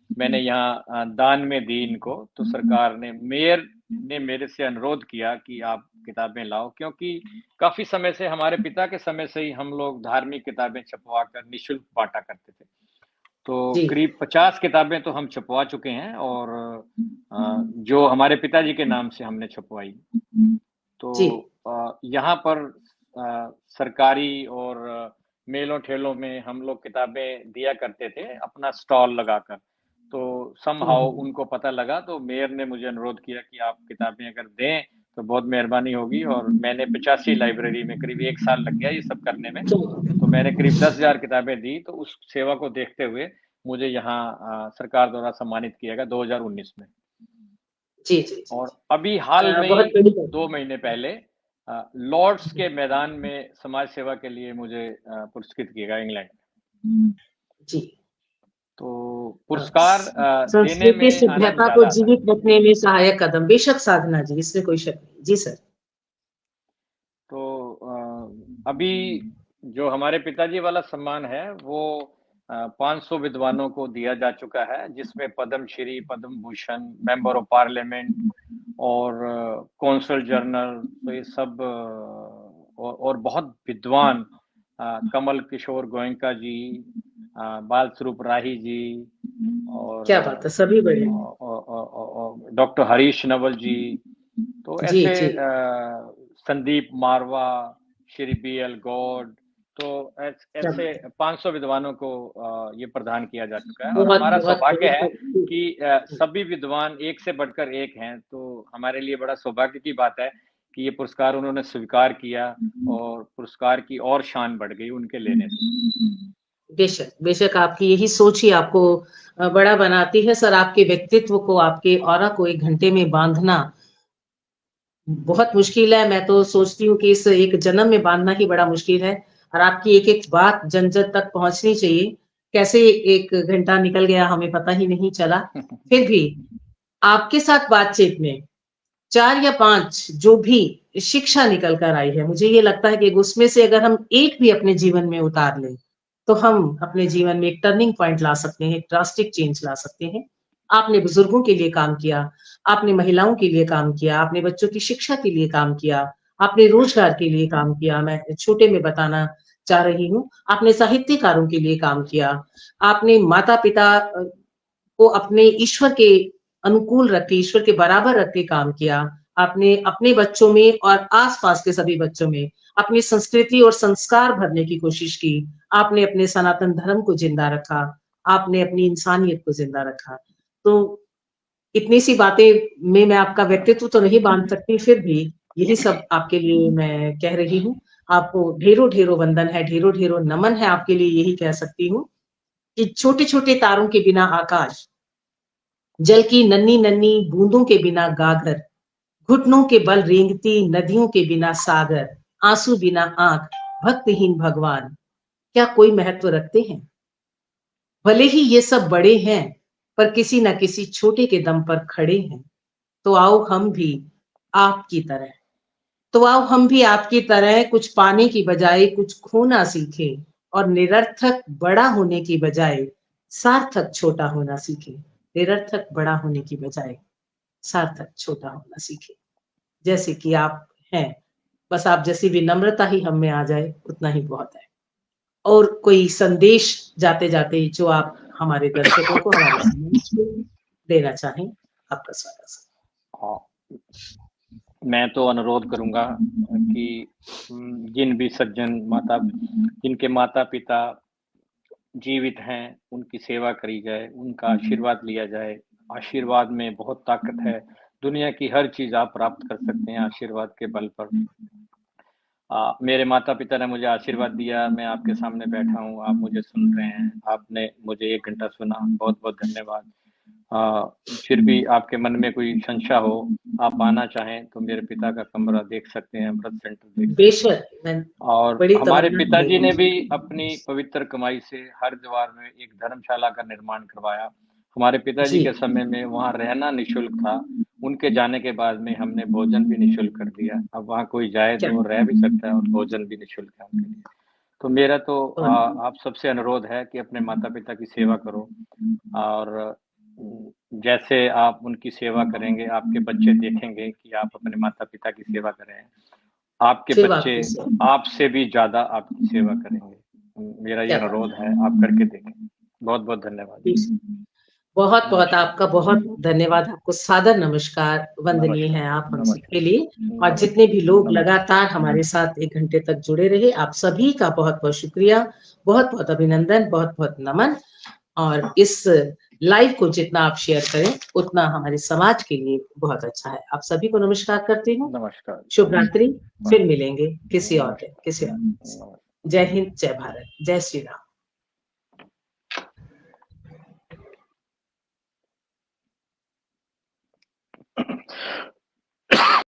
मैंने यहाँ दान में दी इनको। तो सरकार ने, मेयर ने मेरे से अनुरोध किया कि आप किताबें लाओ, क्योंकि काफी समय से, हमारे पिता के समय से ही हम लोग धार्मिक किताबें छपवा कर निःशुल्क बांटा करते थे। तो जी, करीब 50 किताबें तो हम छपवा चुके हैं और जो हमारे पिताजी के नाम से हमने छपवाई। तो जी, यहाँ पर सरकारी और मेलों ठेलों में हम लोग किताबें दिया करते थे अपना स्टॉल लगाकर। तो हुँ, समहाउ हुँ। उनको पता लगा, तो मेयर ने मुझे अनुरोध किया कि आप किताबें अगर दें तो बहुत मेहरबानी होगी। और मैंने 85 लाइब्रेरी में, करीब 1 साल लग गया ये सब करने में। तो मैंने करीब 10,000 किताबें दी। तो उस सेवा को देखते हुए मुझे यहाँ सरकार द्वारा सम्मानित किया गया 2019 में। जी, जी, जी, और जी। अभी हाल में बहुत ही बड़ी बात 2 महीने पहले लॉर्ड्स है। के मैदान में समाज सेवा के लिए मुझे पुरस्कृत किया गया इंग्लैंड। जी। तो हाँ, पुरस्कार देने संस्कृति में आनंद सभ्यता को ज़्यादा आता है। जीवित रखने में सहायक कदम, बेशक साधना जी, इसमें कोई शक नहीं। जी सर। तो अभी जो हमारे पिताजी वाला सम्मान है वो 500 विद्वानों को दिया जा चुका है, जिसमें Padmashri, Padma Bhushan, member of parliament और कौंसल जनरल, तो ये सब और बहुत विद्वान कमल किशोर गोयनका जी, बाल स्वरूप राही जी और क्या बात है, सभी बड़े। डॉक्टर हरीश नवल जी। तो जी, ऐसे जी। संदीप मारवा, श्री बी एल गौड, तो चलो, ऐसे 500 विद्वानों को ये प्रदान किया जा चुका है और बहुत हमारा बहुत सौभाग्य है बहुत कि सभी विद्वान एक से बढ़कर एक हैं, तो हमारे लिए बड़ा सौभाग्य की बात है कि ये पुरस्कार उन्होंने स्वीकार किया और पुरस्कार की और शान बढ़ गई उनके लेने से। बेशक, बेशक आपकी यही सोच ही आपको बड़ा बनाती है सर। आपके व्यक्तित्व को, आपके ऑरा को 1 घंटे में बाँधना बहुत मुश्किल है। मैं तो सोचती हूँ कि इस एक जन्म में बाँधना ही बड़ा मुश्किल है और आपकी एक-एक बात जन-जन तक पहुँचनी चाहिए। कैसे 1 घंटा निकल गया हमें पता ही नहीं चला। फिर भी आपके साथ बातचीत में 4 या 5 जो भी शिक्षा निकल कर आई है, मुझे ये लगता है कि उसमें से अगर हम एक भी अपने जीवन में उतार लें, तो हम अपने जीवन में एक टर्निंग पॉइंट ला सकते हैं, एक ड्रास्टिक चेंज ला सकते हैं। आपने बुजुर्गों के लिए काम किया, आपने महिलाओं के लिए काम किया, आपने बच्चों की शिक्षा के लिए काम किया, आपने रोजगार के लिए काम किया, मैं छोटे में बताना चाह रही हूँ। आपने साहित्यकारों के लिए काम किया, आपने माता-पिता को अपने ईश्वर के अनुकूल रख के, ईश्वर के बराबर रख के काम किया। आपने अपने बच्चों में और आस-पास के सभी बच्चों में अपनी संस्कृति और संस्कार भरने की कोशिश की। आपने अपने सनातन धर्म को ज़िंदा रखा, आपने अपनी इंसानियत को ज़िंदा रखा। तो इतनी सी बातें में मैं आपका व्यक्तित्व तो नहीं बाँध सकती, फिर भी यही सब आपके लिए मैं कह रही हूँ। आपको ढेरों-ढेरों वंदन है, ढेरों-ढेरों नमन है आपके लिए, यही कह सकती हूँ कि छोटे-छोटे तारों के बिना आकाश, जल की नन्ही-नन्ही बूंदों के बिना गागर, घुटनों के बल रेंगती नदियों के बिना सागर, आंसू बिना आँख, भक्तिहीन भगवान, क्या कोई महत्व रखते हैं? भले ही ये सब बड़े हैं, पर किसी न किसी छोटे के दम पर खड़े हैं। तो आओ हम भी आपकी तरह तो आओ हम भी आपकी तरह कुछ पाने की बजाय कुछ खोना सीखें और निरर्थक बड़ा होने की बजाय सार्थक छोटा होना सीखें। निरर्थक बड़ा होने की बजाय सार्थक छोटा होना सीखें। जैसे कि आप हैं, बस आप जैसी विनम्रता ही हम में आ जाए, उतना ही बहुत है। और कोई संदेश जाते-जाते जो आप हमारे दर्शकों को, हमारे समाज को देना चाहें, आपका स्वागत है। हाँ, मैं तो अनुरोध करूँगा कि जिन भी सज्जन जिनके माता-पिता जीवित हैं, उनकी सेवा करी जाए, उनका आशीर्वाद लिया जाए। आशीर्वाद में बहुत ताकत है। दुनिया की हर चीज़ आप प्राप्त कर सकते हैं आशीर्वाद के बल पर। मेरे माता-पिता ने मुझे आशीर्वाद दिया, मैं आपके सामने बैठा हूँ, आप मुझे सुन रहे हैं, आपने मुझे 1 घंटा सुना, बहुत-बहुत धन्यवाद। फिर भी आपके मन में कोई शंका हो, आप आना चाहें तो मेरे पिता का कमरा देख सकते हैं, अमृत सेंटर देख सकते हैं। बेशक, मैं और बड़ी हमारे तमन्ना है पिताजी मेरी। ने भी अपनी पवित्र कमाई से हरिद्वार में एक धर्मशाला का निर्माण करवाया। हमारे पिताजी जी, के समय में वहाँ रहना निःशुल्क था। उनके जाने के बाद में हमने भोजन भी निःशुल्क कर दिया। अब वहाँ कोई जाए क्या तो वो रह भी सकता है और भोजन भी निःशुल्क है उनके लिए। तो मेरा तो बहुत आप सबसे अनुरोध है कि अपने माता-पिता की सेवा करो और जैसे आप उनकी सेवा करेंगे, आपके बच्चे देखेंगे कि आप अपने माता-पिता की सेवा कर रहे हैं। आपके सिर्फ़ बच्चे आपकी सेवा। आपसे भी ज़्यादा आपकी सेवा करेंगे। मेरा ये क्या बात अनुरोध है, आप करके देखें। बहुत-बहुत धन्यवाद। है। बहुत-बहुत नमस्कार, आपका बहुत धन्यवाद, आपको सादर नमस्कार, वंदनीय नमस्कार, हैं आप हम सबके नमस्कार, लिए। और जितने नमस्कार, भी लोग नमस्कार। लगातार हमारे साथ 1 घंटे तक जुड़े रहे, आप सभी का बहुत-बहुत शुक्रिया, बहुत-बहुत अभिनंदन, बहुत-बहुत नमन। और इस लाइव को जितना आप शेयर करें, उतना हमारे समाज के लिए बहुत अच्छा है। आप सभी को नमस्कार करती हूँ। नमस्कार, शुभ नमस्कार, रात्रि, फिर मिलेंगे किसी और दिन, नमस्कार, किसी और दिन से। नमस्कार। जय हिंद, जय भारत, जय श्री राम।